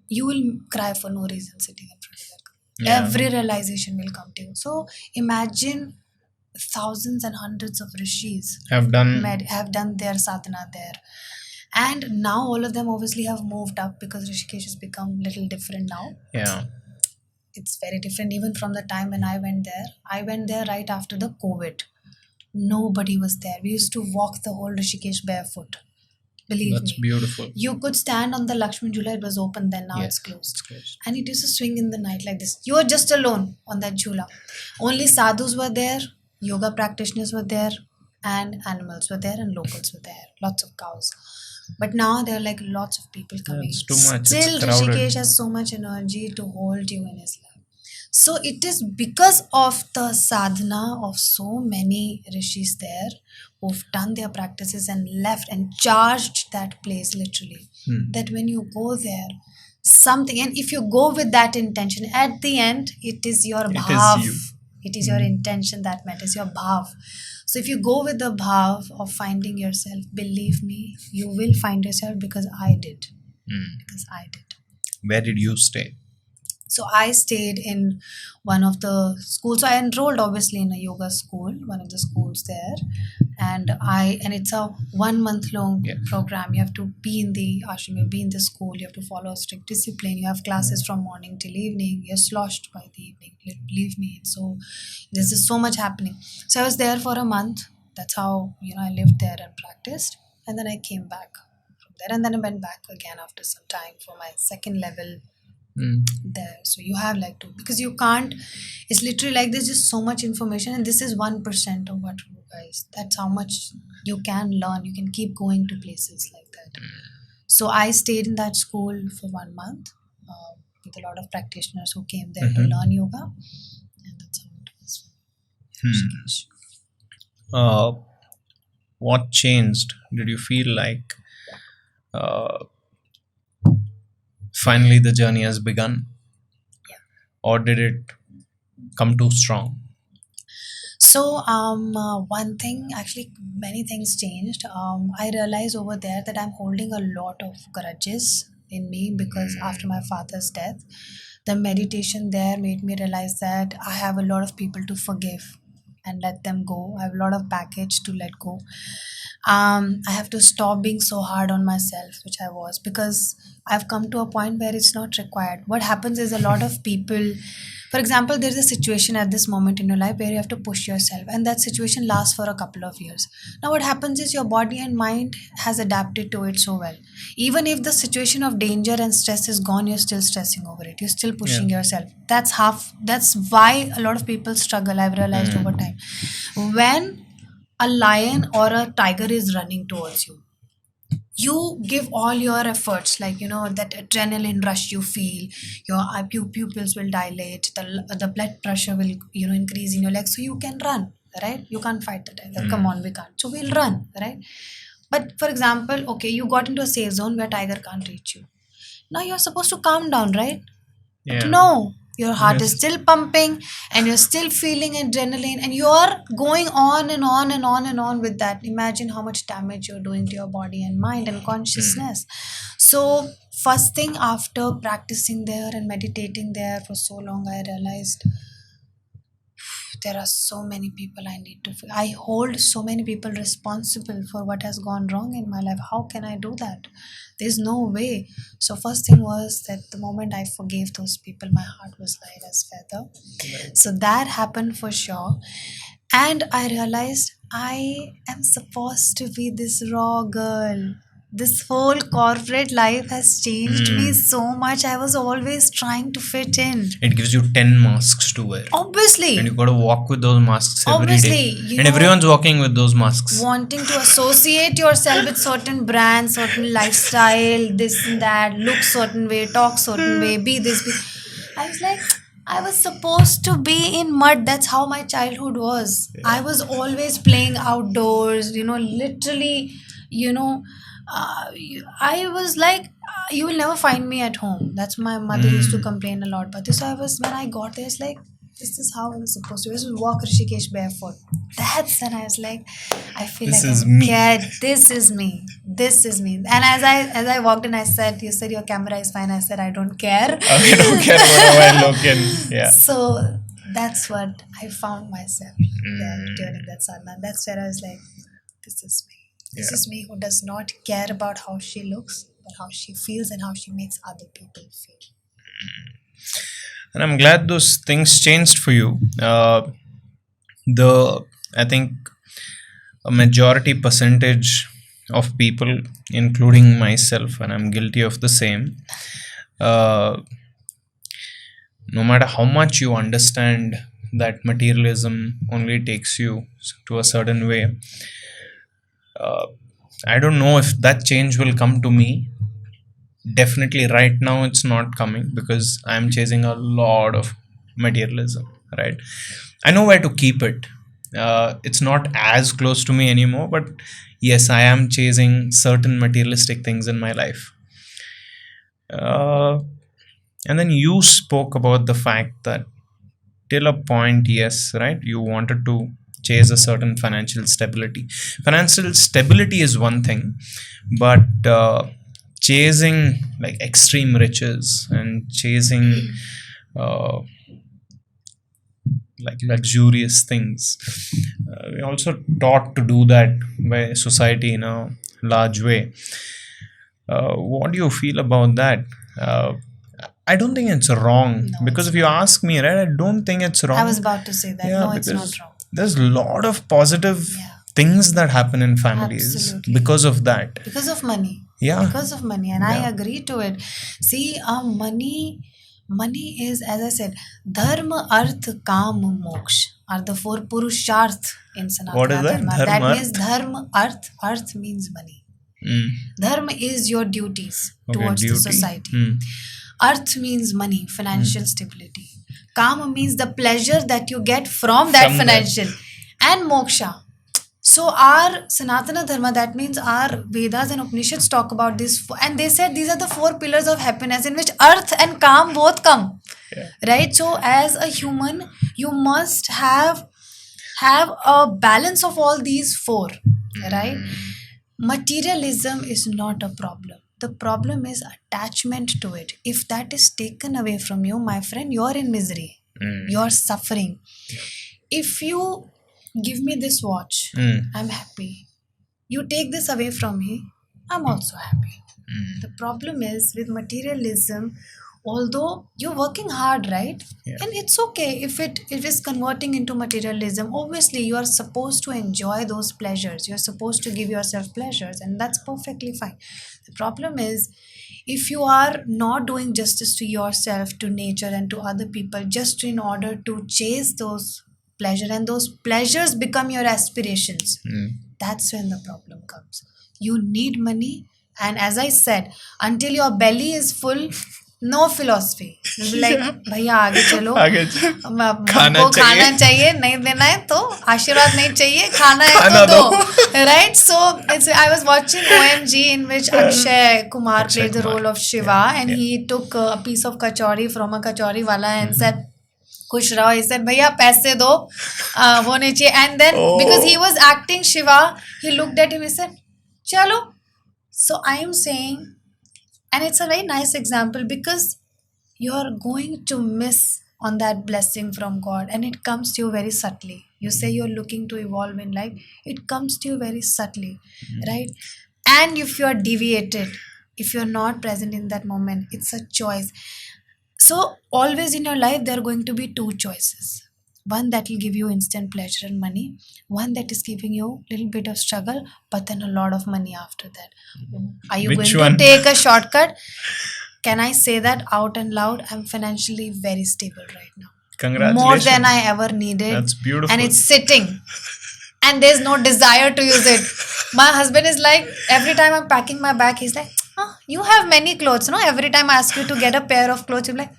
you will cry for no reason sitting in front of that Guru. Yeah. Every realization will come to you. So imagine thousands and hundreds of rishis Have done. have done their sadhana there. And now all of them obviously have moved up because Rishikesh has become a little different now. Yeah. It's very different even from the time when I went there. I went there right after the COVID. Nobody was there. We used to walk the whole Rishikesh barefoot. Believe That's me. beautiful. You could stand on the Lakshman Jhula. It was open then. Now Yeah, it's closed. it's closed. And it used to swing in the night like this. You were just alone on that Jhula. Only sadhus were there. Yoga practitioners were there. And animals were there. And locals were there. Lots of cows. But now there are like lots of people coming. It's too much. It's Still, crowded. Rishikesh has so much energy to hold you in his life. So it is because of the sadhana of so many rishis there who've done their practices and left and charged that place literally. That when you go there, something, and if you go with that intention, at the end, it is your bhav. you. It is your intention that matters, your bhav. So if you go with the bhav of finding yourself, believe me, you will find yourself because I did. Because I did. Where did you stay? So I stayed in one of the schools. So I enrolled obviously in a yoga school, one of the schools there. And it's a 1 month long program. You have to be in the ashram, you be in the school, you have to follow a strict discipline. You have classes from morning till evening. You're sloshed by the evening. Believe me. So there's just so much happening. So I was there for a month. That's how, I lived there and practiced. And then I came back from there. And then I went back again after some time for my second level there. So you have like to, because you can't, it's literally like there's just so much information, and this is 1% of what you guys, that's how much you can learn. You can keep going to places like that. So I stayed in that school for 1 month with a lot of practitioners who came there to learn yoga, and that's how it was. What changed? Did you feel like finally the journey has begun? Yeah. Or did it come too strong? So one thing, actually many things changed. I realized over there that I'm holding a lot of grudges in me because after my father's death, the meditation there made me realize that I have a lot of people to forgive and let them go. I have a lot of baggage to let go. I have to stop being so hard on myself, which I was, because I've come to a point where it's not required. What happens is a lot of people, for example, there's a situation at this moment in your life where you have to push yourself, and that situation lasts for a couple of years. Now what happens is your body and mind has adapted to it so well. Even if the situation of danger and stress is gone, you're still stressing over it. You're still pushing yourself. That's why a lot of people struggle, I've realized over time. When a lion or a tiger is running towards you, you give all your efforts, like that adrenaline rush you feel, your pupils will dilate, the blood pressure will increase in your legs, so you can run, right? You can't fight the tiger. Come on, we can't, so we'll run, right? But for example, okay, you got into a safe zone where tiger can't reach you. Now you're supposed to calm down, right? Yeah. But no, your heart is still pumping and you're still feeling adrenaline, and you're going on and on and on and on with that. Imagine how much damage you're doing to your body and mind and consciousness. So first thing, after practicing there and meditating there for so long, I realized there are so many people I hold so many people responsible for what has gone wrong in my life. How can I do that? There's no way. So first thing was that the moment I forgave those people, my heart was light as feather. So that happened for sure. And I realized I am supposed to be this raw girl. This whole corporate life has changed me so much. I was always trying to fit in. It gives you 10 masks to wear. Obviously. And you got to walk with those masks every Obviously, day. And everyone's walking with those masks. Wanting to associate yourself with certain brands, certain lifestyle, this and that, look certain way, talk certain way, be this, be. I was like, I was supposed to be in mud. That's how my childhood was. I was always playing outdoors, literally, I was like, you will never find me at home. That's my mother used to complain a lot about this. So when I got there, it's like, This is how I was supposed to. I was walk Rishikesh barefoot. That's when I was like, I feel This like is I'm me. scared. This is me. This is me. And as I walked in, I said, "You said your camera is fine." I said, "I don't care." I don't care whatever I look in. Yeah. So that's what I found myself there Mm. during that sadhana. That's where I was like, this is me. This Yeah. is me who does not care about how she looks, but how she feels and how she makes other people feel. And I'm glad those things changed for you. I think a majority percentage of people, including myself, and I'm guilty of the same, uh, no matter how much you understand that materialism only takes you to a certain way, uh, I don't know if that change will come to me. Definitely right now it's not coming because I'm chasing a lot of materialism, right? I know where to keep it. It's not as close to me anymore, but yes, I am chasing certain materialistic things in my life. uh, and then you spoke about the fact that till a point, yes, right, you wanted to chase a certain financial stability is one thing, but chasing like extreme riches and chasing uh, like luxurious things, we also taught to do that by society in a large way. What do you feel about that? uh, I don't think it's wrong, No, because it's if you ask me, right, I don't think it's wrong. I was about to say that. Yeah, No, it's because not wrong. there's a lot of positive Yeah. things that happen in families Absolutely. because of that. Because of money. Yeah. Because of money. And Yeah. I agree to it. See, money is, as I said, dharma, arth, kam, moksha are the four purusharth in Sanatana What is that? Dharma. Dharma, That arth? means dharma, arth means money. Mm. Dharma is your duties Okay, towards the duty. society. Mm. Arth means money, financial stability. Kama means the pleasure that you get from that From that. financial. And moksha. So our Sanatana Dharma, that means our Vedas and Upanishads talk about this, and they said these are the four pillars of happiness in which earth and calm both come. Yeah. Right? So as a human, you must have a balance of all these four. Right? Materialism is not a problem. The problem is attachment to it. If that is taken away from you, my friend, you're in misery. You're suffering. If you give me this watch, I'm happy. You take this away from me, I'm also happy. The problem is with materialism, although you're working hard, right? Yeah. And it's okay if it is converting into materialism. Obviously, you are supposed to enjoy those pleasures. You're supposed to give yourself pleasures, and that's perfectly fine. The problem is if you are not doing justice to yourself, to nature, and to other people just in order to chase those pleasure, and those pleasures become your aspirations, that's when the problem comes. You need money, and as I said, until your belly is full, no philosophy. You'll be like, भैया आगे चलो, आगे हमको खाना चाहिए, नहीं देना है तो आशीर्वाद नहीं चाहिए, खाना है तो दो. Right? So I was watching OMG in which Akshay Kumar played the role of Shiva, and he took a piece of kachori from a kachori wala and said, खुश रहो. He said, भैया पैसे दो, वो नहीं चाहिए. And then because he was acting Shiva, he looked at him and said, चलो. So I am saying, and it's a very nice example because you're going to miss on that blessing from God, and it comes to you very subtly. You say you're looking to evolve in life, it comes to you very subtly, right? And if you're deviated, if you're not present in that moment, it's a choice. So always in your life, there are going to be two choices. One that will give you instant pleasure and money. One that is giving you a little bit of struggle, but then a lot of money after that. Are you Which going one? to take a shortcut? Can I say that out and loud? I'm financially very stable right now. Congratulations. More than I ever needed. That's beautiful. And it's sitting. And there's no desire to use it. My husband is like, every time I'm packing my bag, he's like, you have many clothes, no? Every time I ask you to get a pair of clothes, you're like,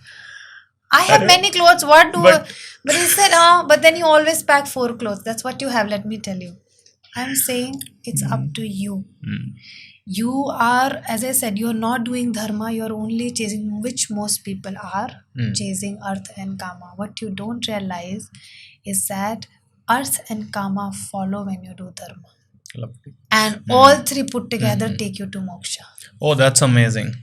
I have many clothes. What do But- But he said, but then you always pack 4 clothes. That's what you have, let me tell you. I'm saying it's up to you. You are, as I said, you're not doing dharma, you're only chasing, which most people are chasing earth and kama. What you don't realize is that earth and kama follow when you do dharma. Lovely. And all three put together take you to moksha. Oh, that's amazing.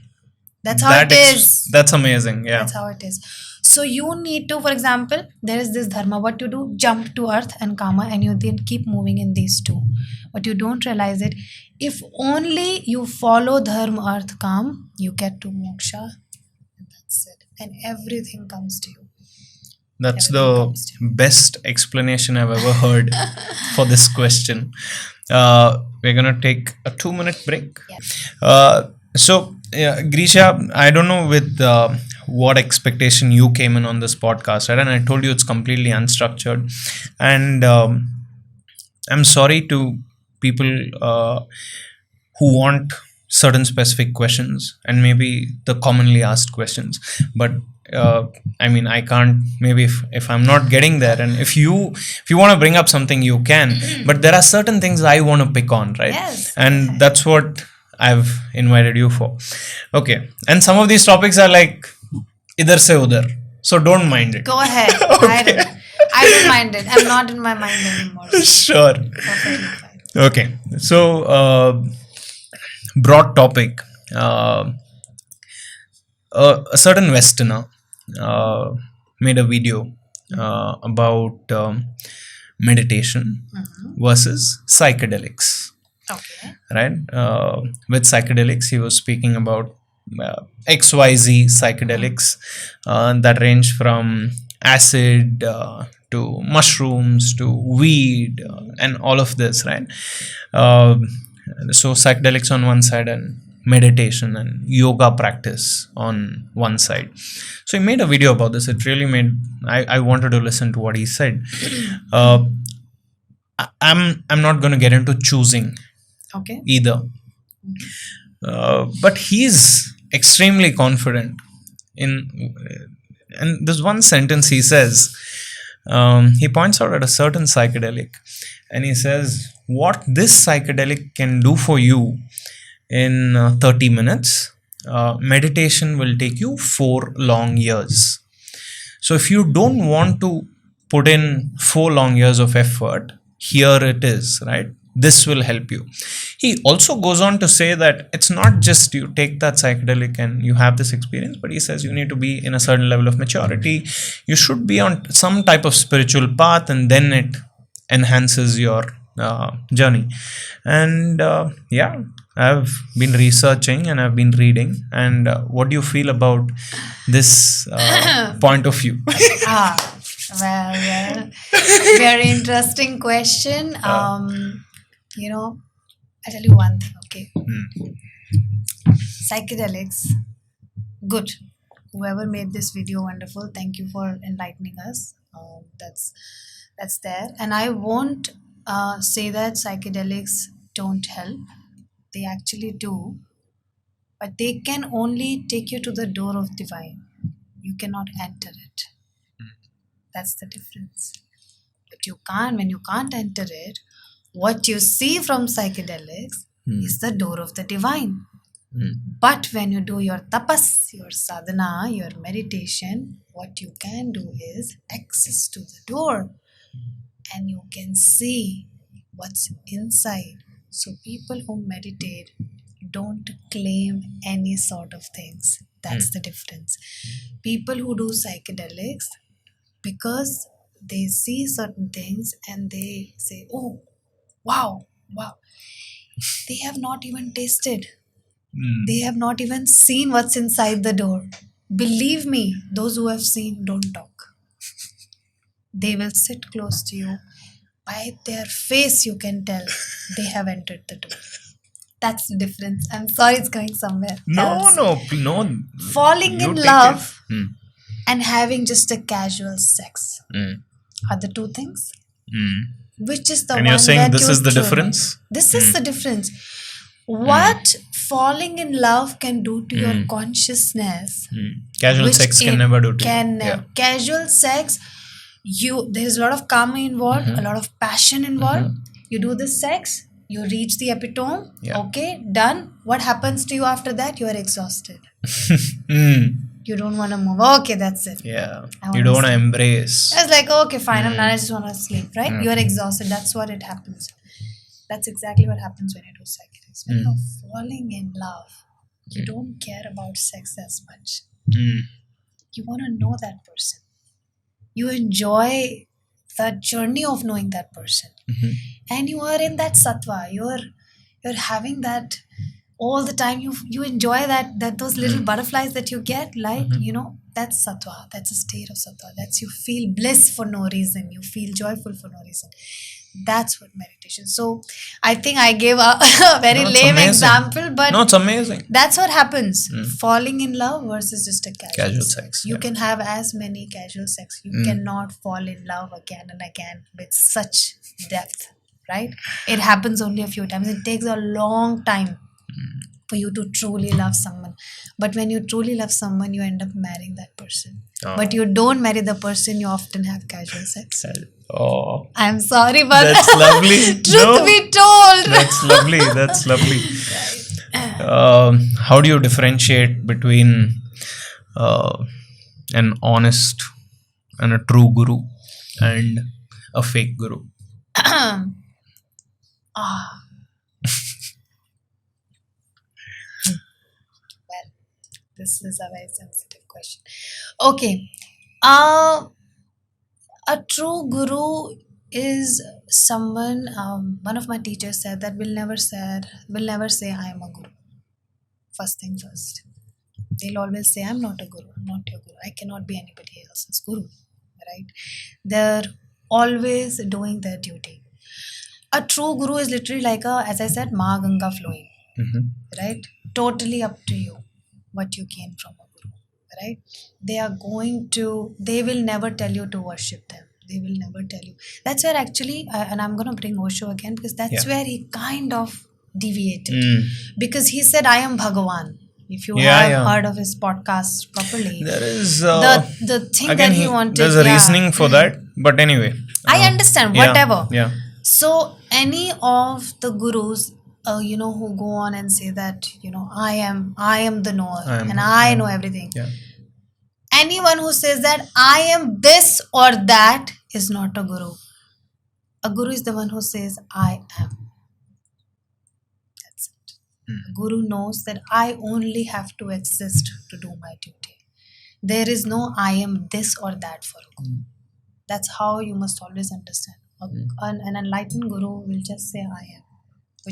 That's how it is. That's amazing. Yeah. That's how it is. So you need to, for example, there is this dharma. What you do, jump to earth and kama, and you then keep moving in these two. But you don't realize it. If only you follow dharma, earth, kam, you get to moksha. And that's it. And everything comes to you. That's Everything the comes to best explanation I've ever heard for this question. We're gonna take a 2-minute break. Yeah. So, Greesha, I don't know with what expectation you came in on this podcast, right? And I told you it's completely unstructured. And I'm sorry to people who want certain specific questions and maybe the commonly asked questions. But I mean, I can't, maybe if I'm not getting there, and if you want to bring up something, you can. But there are certain things I want to pick on, right? Yes. And that's what I've invited you for. Okay. And some of these topics are like idhar se udhar. So don't mind it. Go ahead. I don't mind it. I'm not in my mind anymore. Sure. Perfectly fine. Okay. So, broad topic. A certain Westerner made a video about meditation versus psychedelics. Okay. Right? With psychedelics, he was speaking about XYZ psychedelics that range from acid to mushrooms to weed and all of this, right? So psychedelics on one side and meditation and yoga practice on one side. So he made a video about this. It really made I wanted to listen to what he said. I'm not going to get into choosing Okay. either, but he's extremely confident in, and there's one sentence he says, he points out at a certain psychedelic and he says what this psychedelic can do for you in 30 minutes, meditation will take you 4 long years. So if you don't want to put in 4 long years of effort, here it is, right? This will help you. He also goes on to say that it's not just you take that psychedelic and you have this experience, but he says you need to be in a certain level of maturity. You should be on some type of spiritual path, and then it enhances your journey. And yeah, I've been researching and I've been reading. And what do you feel about this point of view? Well, very interesting question. You know, I tell you one thing, okay? Psychedelics, good. Whoever made this video, wonderful. Thank you for enlightening us. That's there. And I won't say that psychedelics don't help. They actually do. But they can only take you to the door of divine. You cannot enter it. That's the difference. But you can't, when you can't enter it, what you see from psychedelics is the door of the divine. But when you do your tapas, your sadhana, your meditation, what you can do is access to the door and you can see what's inside. So people who meditate don't claim any sort of things. That's the difference. People who do psychedelics, because they see certain things and they say, oh, wow. They have not even tasted. They have not even seen what's inside the door. Believe me, those who have seen don't talk. They will sit close to you. By their face, you can tell they have entered the door. That's the difference. I'm sorry it's going somewhere else. No. Falling You in take love it. and having just a casual sex are the two things. Which is the And one you're saying that this you is the truly- difference? This is the difference. What falling in love can do to your consciousness, Casual which sex it can never do to can you. never. Casual sex, there is a lot of karma involved, a lot of passion involved. You do the sex, You reach the epitome. Yeah. Okay, done. What happens to you after that? You are exhausted. You don't want to move. Okay, that's it. Yeah. I You wanna don't want to sleep. embrace. I was like, okay, fine. I'm done. I just want to sleep, right? You are exhausted. That's what it happens. That's exactly what happens when you do psychedelics. When you're falling in love, you don't care about sex as much. You want to know that person. You enjoy the journey of knowing that person, and you are in that sattva. You're having that all the time. You enjoy that those little butterflies that you get, like that's sattva. That's a state of sattva. That's you feel bliss for no reason. You feel joyful for no reason. That's what meditation. So I think I gave a very No, it's lame amazing. example, but No, it's amazing. that's what happens. Falling in love versus just a Casual sex, You yeah. can have as many casual sex. You cannot fall in love again and again with such depth, right? It happens only a few times. It takes a long time for you to truly love someone. But when you truly love someone, you end up marrying that person. But you don't marry the person, you often have casual sex. Oh, I'm sorry, but that's lovely. truth be told. That's lovely. That's lovely. How do you differentiate between an honest and a true guru and a fake guru? Well, this is a very sensitive question. Okay. A true guru is someone, one of my teachers said that will never say I am a guru. First thing first. They'll always say I'm not a guru, I'm not your guru. I cannot be anybody else's guru. Right? They're always doing their duty. A true guru is literally like as I said, Ma Ganga flowing. Right? Totally up to you what you came from a guru. Right? They will never tell you to worship them. They will never tell you. That's where actually, and I'm going to bring Osho again because that's where he kind of deviated. Because he said, I am Bhagavan. If you have heard of his podcast properly, There is the thing again, that he wanted. there's a reasoning for that, but anyway, I understand, whatever. Yeah. So any of the gurus, who go on and say that, I am the knower and I know everything. Yeah. Anyone who says that I am this or that is not a guru. A guru is the one who says I am. That's it. A guru knows that I only have to exist to do my duty. There is no I am this or that for a guru. That's how you must always understand. An enlightened guru will just say I am.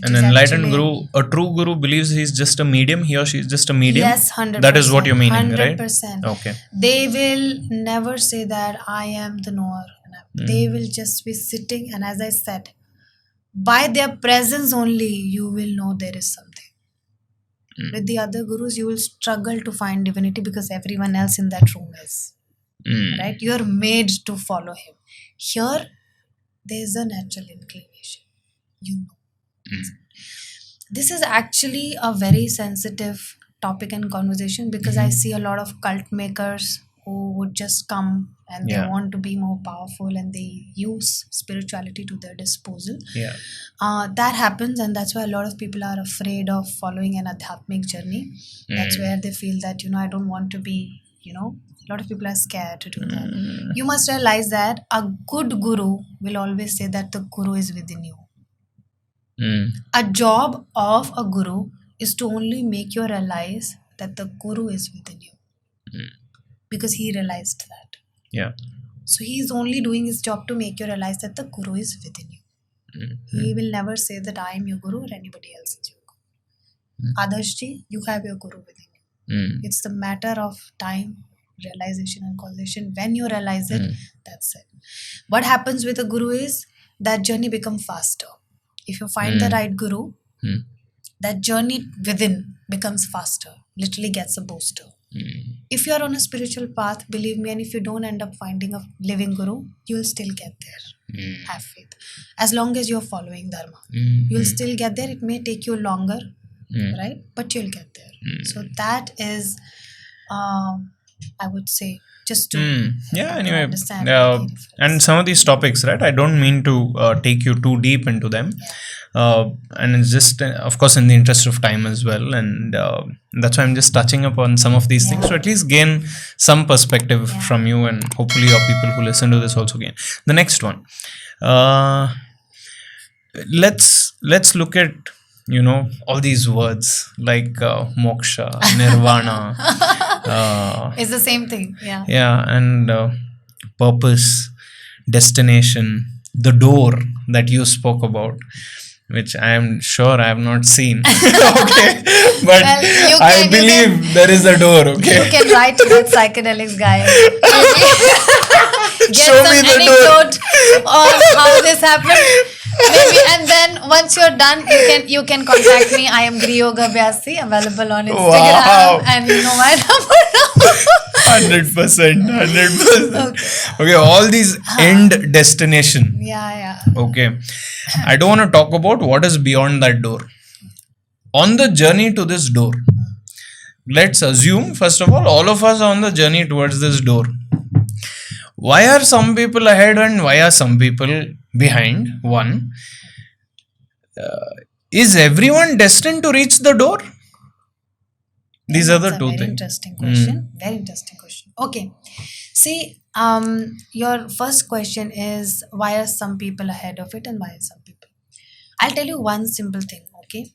An enlightened guru, a true guru believes he's just a medium, he or she is just a medium. Yes, 100%. That is what you're meaning, 100%. right? Okay. They will never say that I am the knower. They will just be sitting, and as I said, by their presence only, you will know there is something. With the other gurus, you will struggle to find divinity because everyone else in that room is. Right? You are made to follow him. Here, there is a natural inclination. You know. This is actually a very sensitive topic and conversation because I see a lot of cult makers who would just come and they want to be more powerful and they use spirituality to their disposal. That happens, and that's why a lot of people are afraid of following an adhyatmic journey. That's where they feel that, I don't want to be, a lot of people are scared to do that. You must realize that a good guru will always say that the guru is within you. A job of a guru is to only make you realize that the guru is within you. Because he realized that. Yeah. So he is only doing his job to make you realize that the guru is within you. He will never say that I am your guru or anybody else is your guru. Adarsh Ji, you have your guru within you. It's the matter of time, realization and causation. When you realize it, that's it. What happens with a guru is that journey becomes faster. If you find the right guru, that journey within becomes faster, literally gets a booster. If you are on a spiritual path, believe me, and if you don't end up finding a living guru, you will still get there. Have faith. As long as you're following Dharma, you'll still get there. It may take you longer, right? But you'll get there. So that is I would say, just to Yeah, to anyway, understand the difference. and some of these topics, right? I don't mean to take you too deep into them, and it's just, of course, in the interest of time as well, and that's why I'm just touching upon some of these things to at least gain some perspective from you, and hopefully, your people who listen to this also gain. The next one, let's look at all these words like moksha, nirvana. It's the same thing. Yeah. Yeah, and purpose, destination, the door that you spoke about, which I am sure I have not seen. Okay, but Well, I believe there is a door. Okay, You can write to that psychedelics guy. Get Show some me the door. anecdote of how this happened. Maybe, and then once you're done, you can contact me. I am Griyoga Vyasi, available on Instagram, Wow. and you know my number now. 100%. Okay, all these end destination. Yeah. Okay, I don't want to talk about what is beyond that door. On the journey to this door, let's assume, first of all of us are on the journey towards this door. Why are some people ahead and why are some people behind? One, is everyone destined to reach the door? These are the That's a two very things. interesting question. Very interesting question. Okay. See, your first question is why are some people ahead of it and why are some people? I'll tell you one simple thing, okay?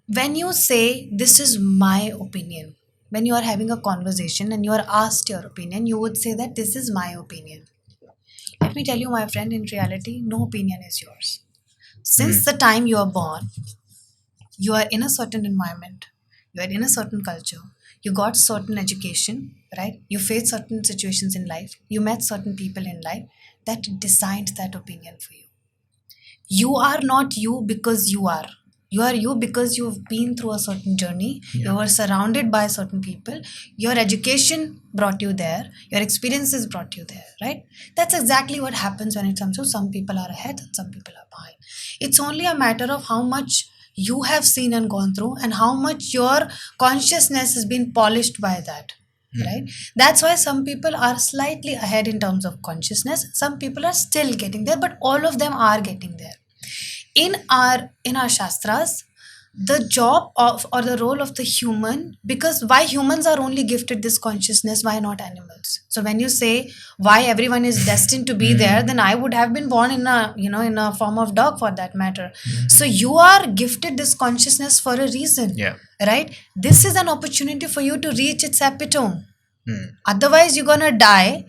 When you say this is my opinion, when you are having a conversation and you are asked your opinion, you would say that this is my opinion. Let me tell you, my friend, in reality, no opinion is yours. Since the time you are born, you are in a certain environment, you are in a certain culture, you got certain education, right? You faced certain situations in life, you met certain people in life that designed that opinion for you. You are not you because you are. You are you because you've been through a certain journey. You were surrounded by certain people. Your education brought you there. Your experiences brought you there, right? That's exactly what happens when it comes to some people are ahead and some people are behind. It's only a matter of how much you have seen and gone through and how much your consciousness has been polished by that. Right? That's why some people are slightly ahead in terms of consciousness. Some people are still getting there, but all of them are getting there. In our shastras, the job of or the role of the human, because why humans are only gifted this consciousness, why not animals? So when you say why everyone is destined to be there, then I would have been born in a form of dog for that matter. So you are gifted this consciousness for a reason. Yeah. Right? This is an opportunity for you to reach its epitome. Otherwise you're gonna die.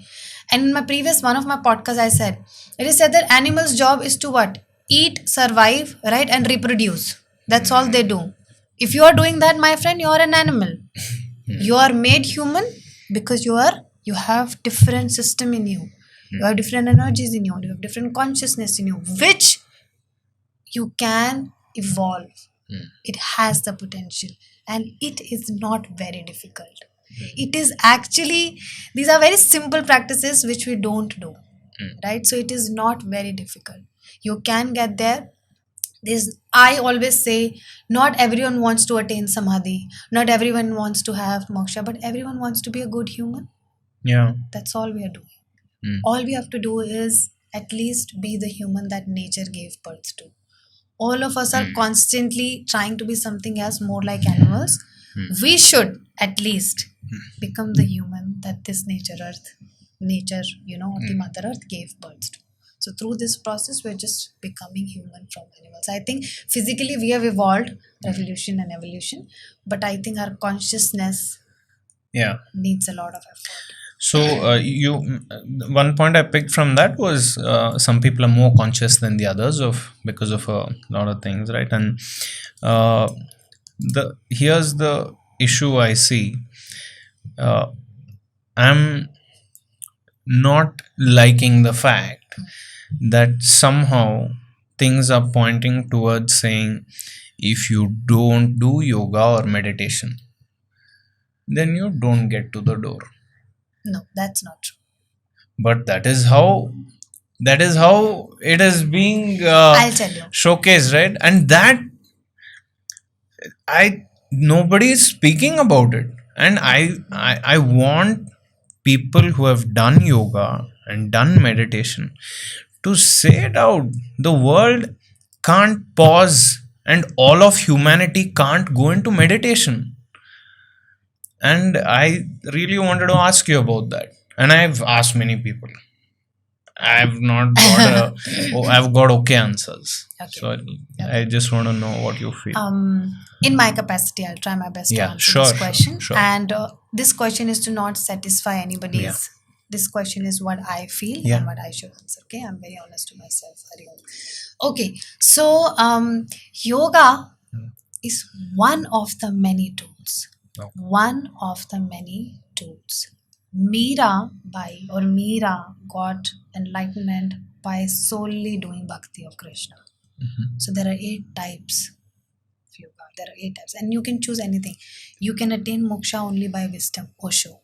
And in my previous one of my podcasts, I said it is said that animals' job is to what? Eat, survive, right, and reproduce. That's all they do. If you are doing that, my friend, you are an animal. You are made human because you have different system in you. You have different energies in you. You have different consciousness in you, which you can evolve. It has the potential, and it is not very difficult. It is actually, these are very simple practices which we don't do, right? So it is not very difficult. You can get there. I always say, not everyone wants to attain samadhi, not everyone wants to have moksha, but everyone wants to be a good human. Yeah. That's all we are doing. All we have to do is at least be the human that nature gave birth to. All of us are constantly trying to be something else, more like animals. We should at least become the human that this nature, the Mother Earth gave birth to. So through this process, we're just becoming human from animals. I think physically we have evolved, revolution and evolution, but I think our consciousness needs a lot of effort. So one point I picked from that was some people are more conscious than the others because of a lot of things, right? And here's the issue I see. I'm not liking the fact that somehow things are pointing towards saying if you don't do yoga or meditation, then you don't get to the door. No, that's not true. But that is how it is being I'll tell you. showcased, right? And that nobody is speaking about it. And I want people who have done yoga and done meditation to say it out. The world can't pause, and all of humanity can't go into meditation. And I really wanted to ask you about that. And I've asked many people. I've not got I've got okay answers. Okay. So I just want to know what you feel. In my capacity, I'll try my best to Yeah, answer sure, this question. sure. And this question is to not satisfy anybody's. Yeah. This question is what I feel Yeah. and what I should answer. Okay, I'm very honest to myself. Okay, so yoga is one of the many tools. Okay. One of the many tools. Meera got enlightenment by solely doing bhakti of Krishna. So there are 8 types of yoga. There are 8 types, and you can choose anything. You can attain moksha only by wisdom, Osho.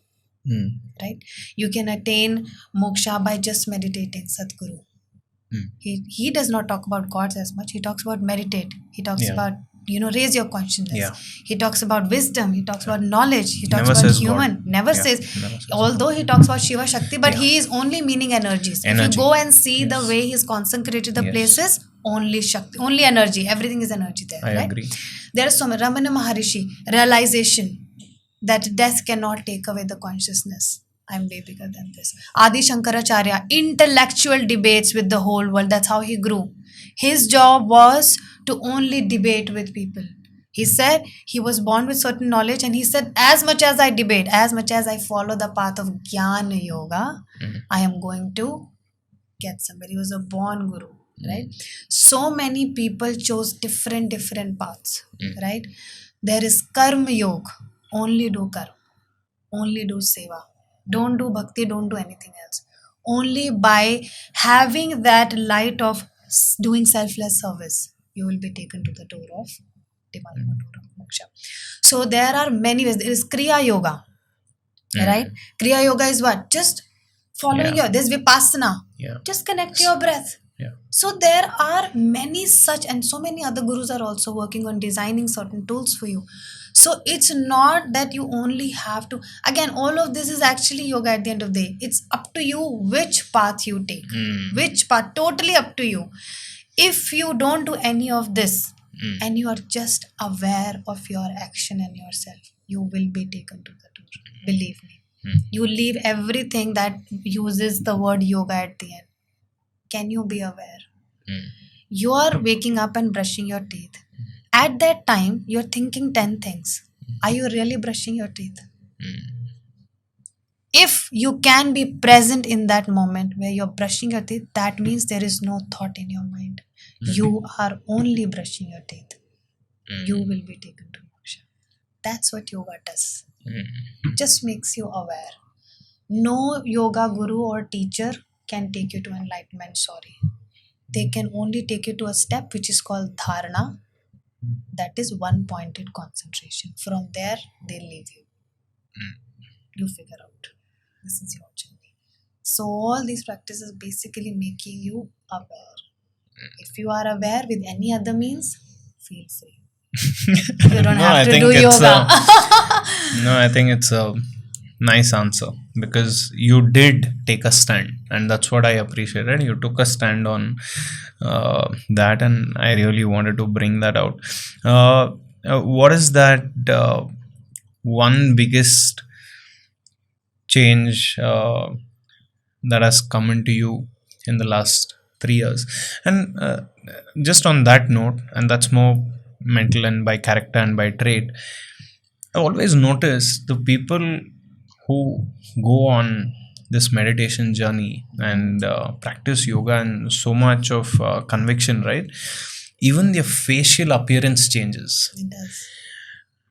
Right? You can attain moksha by just meditating, Sadhguru. He does not talk about gods as much. He talks about meditate. He talks Yeah. about raise your consciousness. Yeah. He talks about wisdom. He talks about knowledge. He talks Never about says human. God. Never Yeah, says. never says Although he talks about Shiva Shakti, but Yeah. he is only meaning energies. If Energy. you go and see the Yes. way he's consecrated the Yes. places, only Shakti, only energy. Everything is energy there. I right? agree. There is so many. Ramana Maharishi, realization that death cannot take away the consciousness. I'm way bigger than this. Adi Shankaracharya, intellectual debates with the whole world. That's how he grew. His job was to only debate with people. He said he was born with certain knowledge, and he said, as much as I debate, as much as I follow the path of Jnana Yoga, I am going to get somebody. He was a born guru, right? So many people chose different paths, right? There is Karma Yoga. Only do karma. Only do seva. Don't do bhakti, don't do anything else. Only by having that light of doing selfless service, you will be taken to the door of divine door of moksha. So there are many ways. There is Kriya Yoga, right? Kriya Yoga is what? Just following Yeah. there's Vipassana. Yeah. Just connect your breath. Yeah. So there are many such, and so many other gurus are also working on designing certain tools for you. So it's not that you only have to, again, all of this is actually yoga at the end of the day. It's up to you which path you take. Which path, totally up to you. If you don't do any of this and you are just aware of your action and yourself, you will be taken to the door. Believe me. You leave everything that uses the word yoga at the end. Can you be aware? You are waking up and brushing your teeth. At that time, you're thinking 10 things. Are you really brushing your teeth? If you can be present in that moment where you're brushing your teeth, that means there is no thought in your mind. You are only brushing your teeth. You will be taken to moksha. That's what yoga does. It just makes you aware. No yoga guru or teacher can take you to enlightenment, sorry. They can only take you to a step which is called dharana. That is one pointed concentration. From there, they leave you. You figure out. This is your journey. So all these practices basically making you aware. If you are aware with any other means, feel free. You don't have to do yoga. No, I think it's a nice answer, because you did take a stand, and that's what I appreciated. You took a stand on that, and I really wanted to bring that out. What is that one biggest change that has come into you in the last 3 years? And just on that note, and that's more mental and by character and by trait, I always notice the people who go on this meditation journey and practice yoga and so much of conviction, right? Even their facial appearance changes. It does.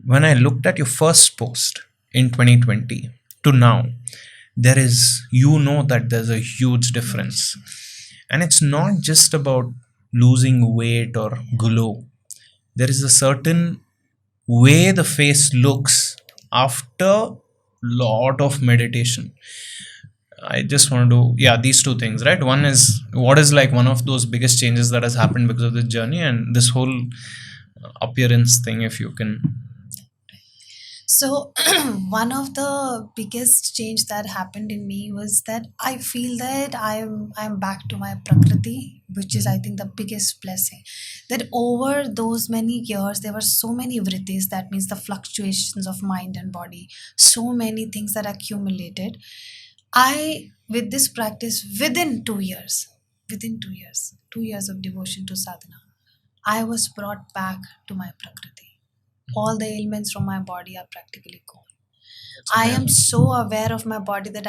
When I looked at your first post in 2020 to now, there is, that there's a huge difference. And it's not just about losing weight or glow. There is a certain way the face looks after lot of meditation. I just want to these two things, right? One is, what is like one of those biggest changes that has happened because of this journey, and this whole appearance thing, if you can. So one of the biggest change that happened in me was that I feel that I'm back to my prakriti, which is I think the biggest blessing. That over those many years there were so many vrittis, that means the fluctuations of mind and body, so many things that accumulated. I, with this practice, within 2 years, 2 years of devotion to sadhana, I was brought back to my prakriti. All the ailments from my body are practically gone. I am so aware of my body that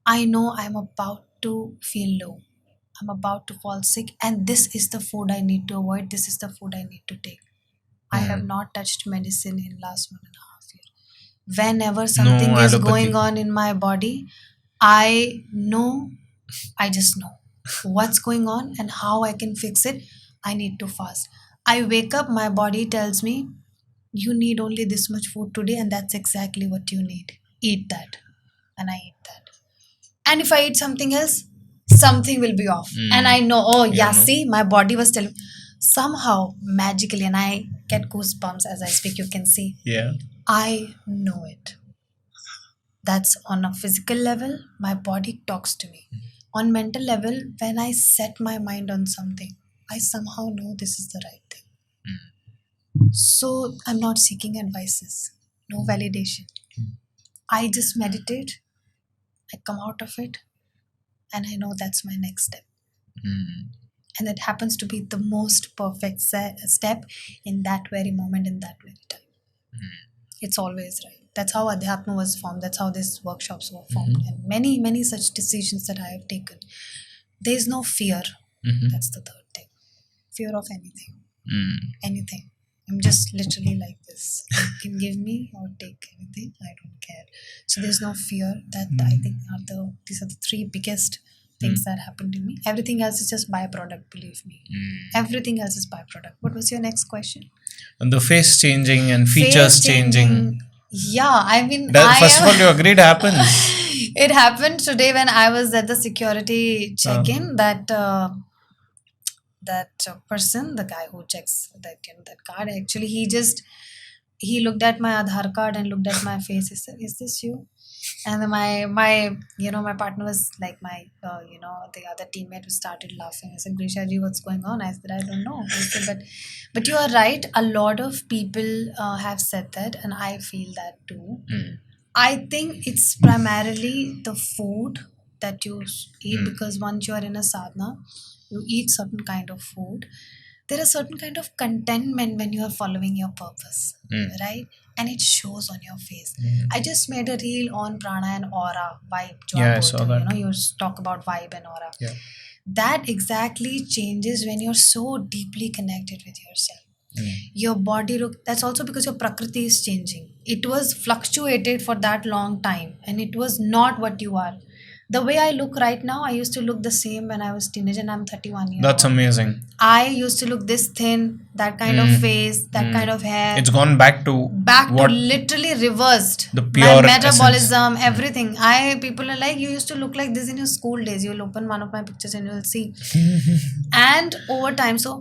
I know I'm about to feel low. I'm about to fall sick, and this is the food I need to avoid. This is the food I need to take. I have not touched medicine in last 1.5 years. Whenever something No is allopathy. going on in my body, I know, I just know what's going on and how I can fix it. I need to fast. I wake up, my body tells me, you need only this much food today, and that's exactly what you need. Eat that. And I eat that. And if I eat something else, something will be off. And I know, oh, You yeah, know. see, my body was telling somehow magically, and I get goosebumps as I speak, you can see. Yeah. I know it. That's on a physical level, my body talks to me. On mental level, when I set my mind on something, I somehow know this is the right thing. So I'm not seeking advices, no validation. I just meditate, I come out of it, and I know that's my next step. And it happens to be the most perfect step in that very moment, in that very time. It's always right. That's how Adhyatma was formed. That's how these workshops were formed. And many, many such decisions that I have taken. There is no fear. That's the third thing. Fear of anything. Anything. I'm just literally like this. You can give me or take anything. I don't care. So there's no fear. That I think these are the three biggest things that happened to me. Everything else is just byproduct, believe me. Everything else is byproduct. What was your next question? And the face changing and features Face changing. Yeah, I mean, That, first of all, you agreed happens. it happened today when I was at the security check-in. That person, the guy who checks that card, actually, he looked at my Aadhaar card and looked at my face. He said, "Is this you?" And then my partner was like, the other teammate who started laughing. I said, "Greesha Ji, what's going on?" I said, "I don't know." He said, but you are right. A lot of people have said that, and I feel that too. I think it's primarily the food that you eat, because once you are in a sadhana, you eat certain kind of food. There is certain kind of contentment when you are following your purpose, right? And it shows on your face. I just made a reel on prana and aura vibe. Yeah, I saw that. You talk about vibe and aura. Yeah. That exactly changes when you're so deeply connected with yourself. Your body that's also because your prakriti is changing. It was fluctuated for that long time, and it was not what you are. The way I look right now, I used to look the same when I was teenage, and I'm 31 years That's old. amazing. I used to look this thin, that kind of face, that kind of hair. It's gone back to To literally reversed. The My pure metabolism, everything. People are like, you used to look like this in your school days. You'll open one of my pictures and you'll see. And over time, so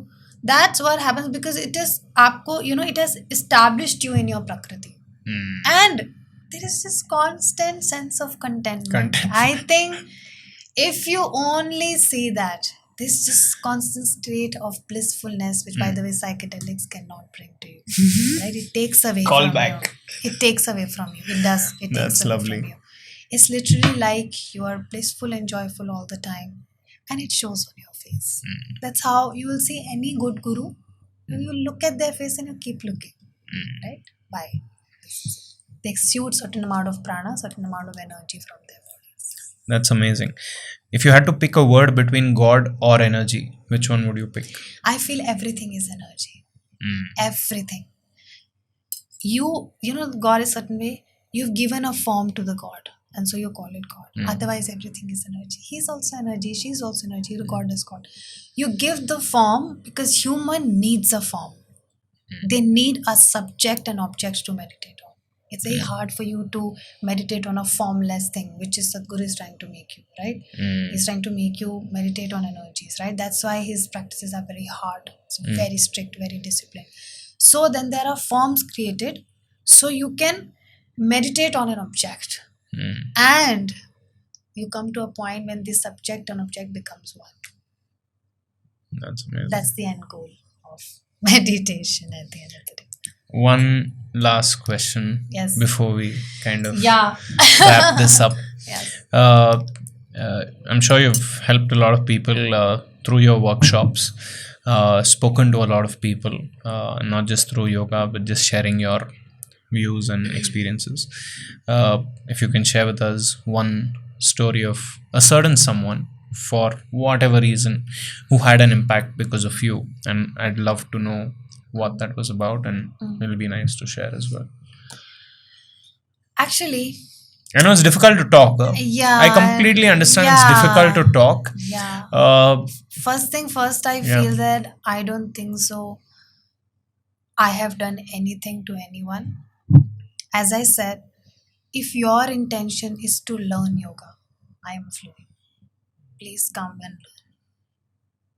that's what happens, because it is it has established you in your prakriti. And there is this constant sense of contentment. I think if you only see that, this just constant state of blissfulness, which by the way psychedelics cannot bring to you, right? It takes away Call from back. you. It takes away from you. It does. It That's takes away lovely. from you. It's literally like you are blissful and joyful all the time, and it shows on your face. That's how you will see any good guru. You look at their face and you keep looking, right? Why? They exude certain amount of prana, certain amount of energy from their bodies. That's amazing. If you had to pick a word between God or energy, which one would you pick? I feel everything is energy. Everything. God is certain way. You've given a form to the God, and so you call it God. Otherwise, everything is energy. He's also energy. She's also energy. The God is God. You give the form because human needs a form. They need a subject and object to meditate on. It's very hard for you to meditate on a formless thing, which is Sadhguru is trying to make you, right? He's trying to make you meditate on energies, right? That's why his practices are very hard. It's very strict, very disciplined. So then there are forms created So you can meditate on an object, Mm. and you come to a point when this subject and object becomes one. That's amazing. That's the end goal of meditation at the end of the day. One last question Yes. before we kind of Yeah. wrap this up. Yes. I'm sure you've helped a lot of people through your workshops, spoken to a lot of people, not just through yoga, but just sharing your views and experiences. If you can share with us one story of a certain someone for whatever reason who had an impact because of you, and I'd love to know what that was about, and it'll be nice to share as well. Actually, I know it's difficult to talk. yeah. I completely understand it's yeah. difficult to talk. Yeah. First thing first, I Yeah. feel that I don't think so. I have done anything to anyone. As I said, if your intention is to learn yoga, I am fluent. Please come and learn.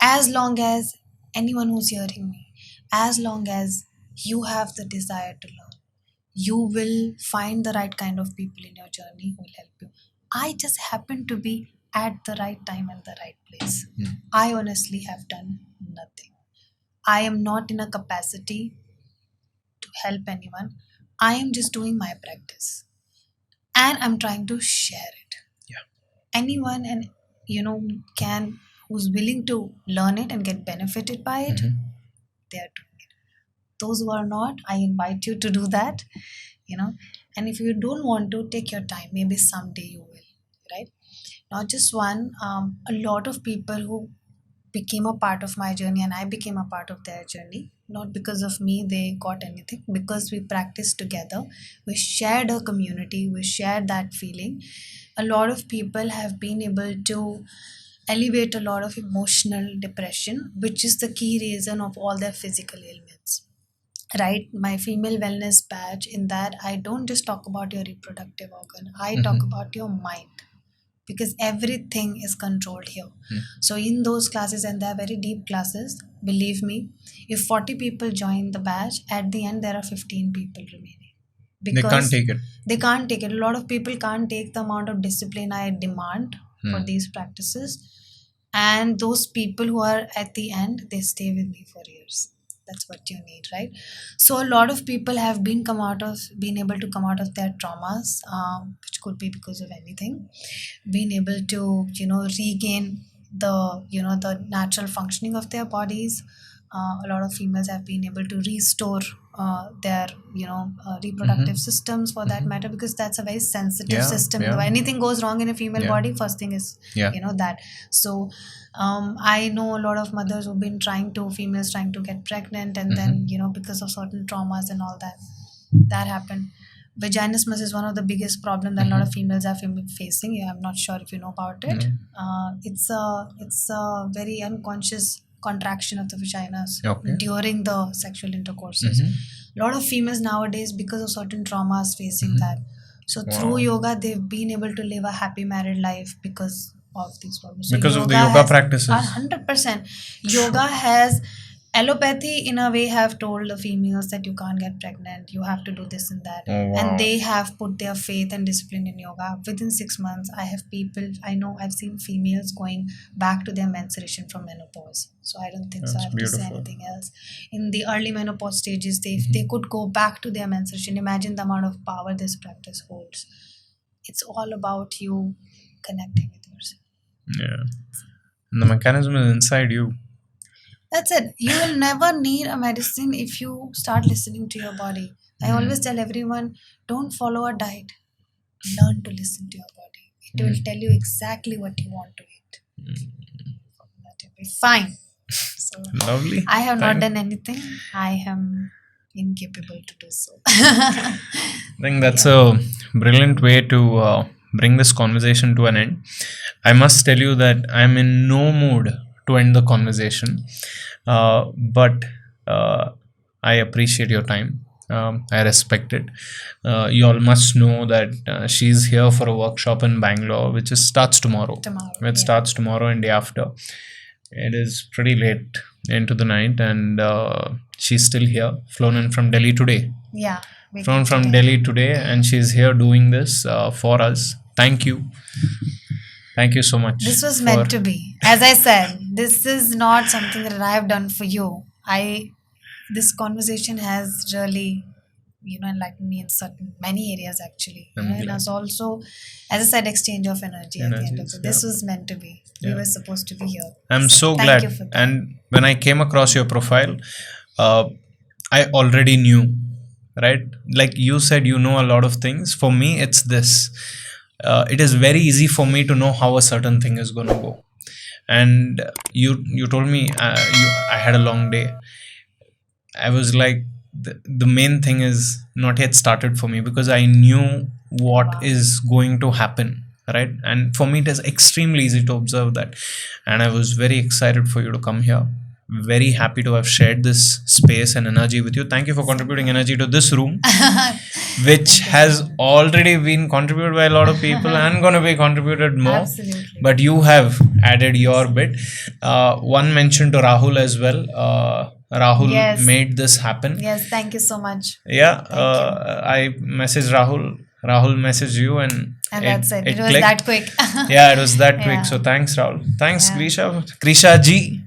As long as anyone who's hearing me, as long as you have the desire to learn, you will find the right kind of people in your journey who will help you. I just happen to be at the right time and the right place. I honestly have done nothing. I am not in a capacity to help anyone. I am just doing my practice and I'm trying to share it. Yeah. Anyone and can who's willing to learn it and get benefited by it, they are doing it. Those who are not, I invite you to do that. And if you don't want to, take your time. Maybe someday you will, right? Not just one. A lot of people who became a part of my journey and I became a part of their journey. Not because of me they got anything, because we practiced together. We shared a community. We shared that feeling. A lot of people have been able to elevate a lot of emotional depression, which is the key reason of all their physical ailments. Right, my female wellness badge, in that I don't just talk about your reproductive organ, I talk about your mind, because everything is controlled here. So in those classes, and they're very deep classes, believe me, if 40 people join the batch, at the end there are 15 people remaining. They can't take it. They can't take it. A lot of people can't take the amount of discipline I demand for these practices. And those people who are at the end, they stay with me for years. That's what you need, right? So a lot of people have been able to come out of their traumas, which could be because of anything, being able to regain the natural functioning of their bodies. A lot of females have been able to restore their reproductive systems, for that matter, because that's a very sensitive system. If anything goes wrong in a female body, first thing is that. So I know a lot of mothers who've been females trying to get pregnant, and then because of certain traumas and all that happened. Vaginismus is one of the biggest problems that a lot of females are facing. I'm not sure if you know about it. It's a very unconscious contraction of the vaginas during the sexual intercourses. A lot of females nowadays, because of certain traumas, facing that. So through yoga, they've been able to live a happy married life because of these problems. So because of the yoga practices. 100%. Yoga has allopathy in a way have told the females that you can't get pregnant, you have to do this and that. And they have put their faith and discipline in yoga. Within 6 months, I've seen females going back to their menstruation from menopause. So I don't think so I have to say anything else. In the early menopause stages, they could go back to their menstruation. Imagine the amount of power this practice holds. It's all about you connecting with yourself. Yeah. And the mechanism is inside you. That's it. You will never need a medicine if you start listening to your body. I always tell everyone, don't follow a diet. Learn to listen to your body. It will tell you exactly what you want to eat. That will be fine. So Lovely. I have not done anything. I am incapable to do so. I think that's a brilliant way to bring this conversation to an end. I must tell you that I'm in no mood to end the conversation, but I appreciate your time. I respect it. You all must know that she's here for a workshop in Bangalore, which starts tomorrow. It starts tomorrow and day after. It is pretty late into the night, and she's still here, flown in from Delhi today. Yeah. flown from Delhi today, and she's here doing this for us. Thank you. Thank you so much. This was meant to be. As I said, this is not something that I have done for you. This conversation has really, enlightened me in many areas actually. And as also, as I said, exchange of energy at the end of it. This was meant to be. We were supposed to be here. I'm so Thank glad. you for that. And when I came across your profile, I already knew, right? Like you said, you know a lot of things. For me, it's this. It is very easy for me to know how a certain thing is going to go. And you told me I had a long day. I was like, the main thing is not yet started for me, because I knew what is going to happen, right? And for me, it is extremely easy to observe that. And I was very excited for you to come here. Very happy to have shared this space and energy with you. Thank you for contributing energy to this room, which has already been contributed by a lot of people and going to be contributed more. Absolutely. But you have added your bit. One mention to Rahul as well. Rahul Yes. made this happen. Yes, thank you so much. Yeah, I messaged Rahul. Rahul messaged you, and That's it. It was clicked. that quick. Yeah, it was that Yeah. quick. So thanks, Rahul. Thanks, Yeah. Greesha Ji.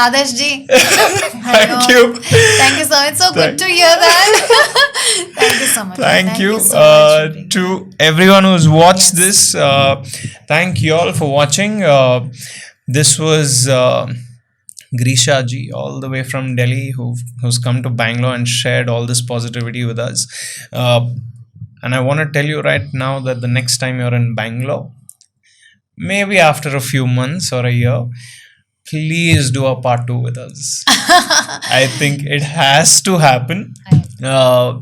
Adarsh Ji. Thank you. Thank you so much. It's so good to hear that. Thank you so much. Thank you, so much for being to everyone who's watched Yes. this. Thank you all for watching. This was Greesha Ji, all the way from Delhi, who's come to Bangalore and shared all this positivity with us. And I want to tell you right now that the next time you're in Bangalore, maybe after a few months or a year, please do a part 2 with us. I think it has to happen. I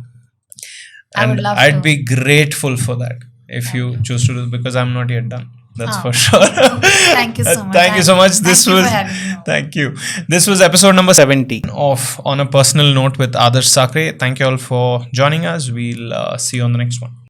And would love I'd to. be grateful for that if you choose to do, because I'm not yet done. That's Oh. for sure. Thank you so much. Thank you so much. Thank This you for was having me. thank you. This was episode number 17 of On a Personal Note with Adarsh Sakare. Thank you all for joining us. We'll see you on the next one.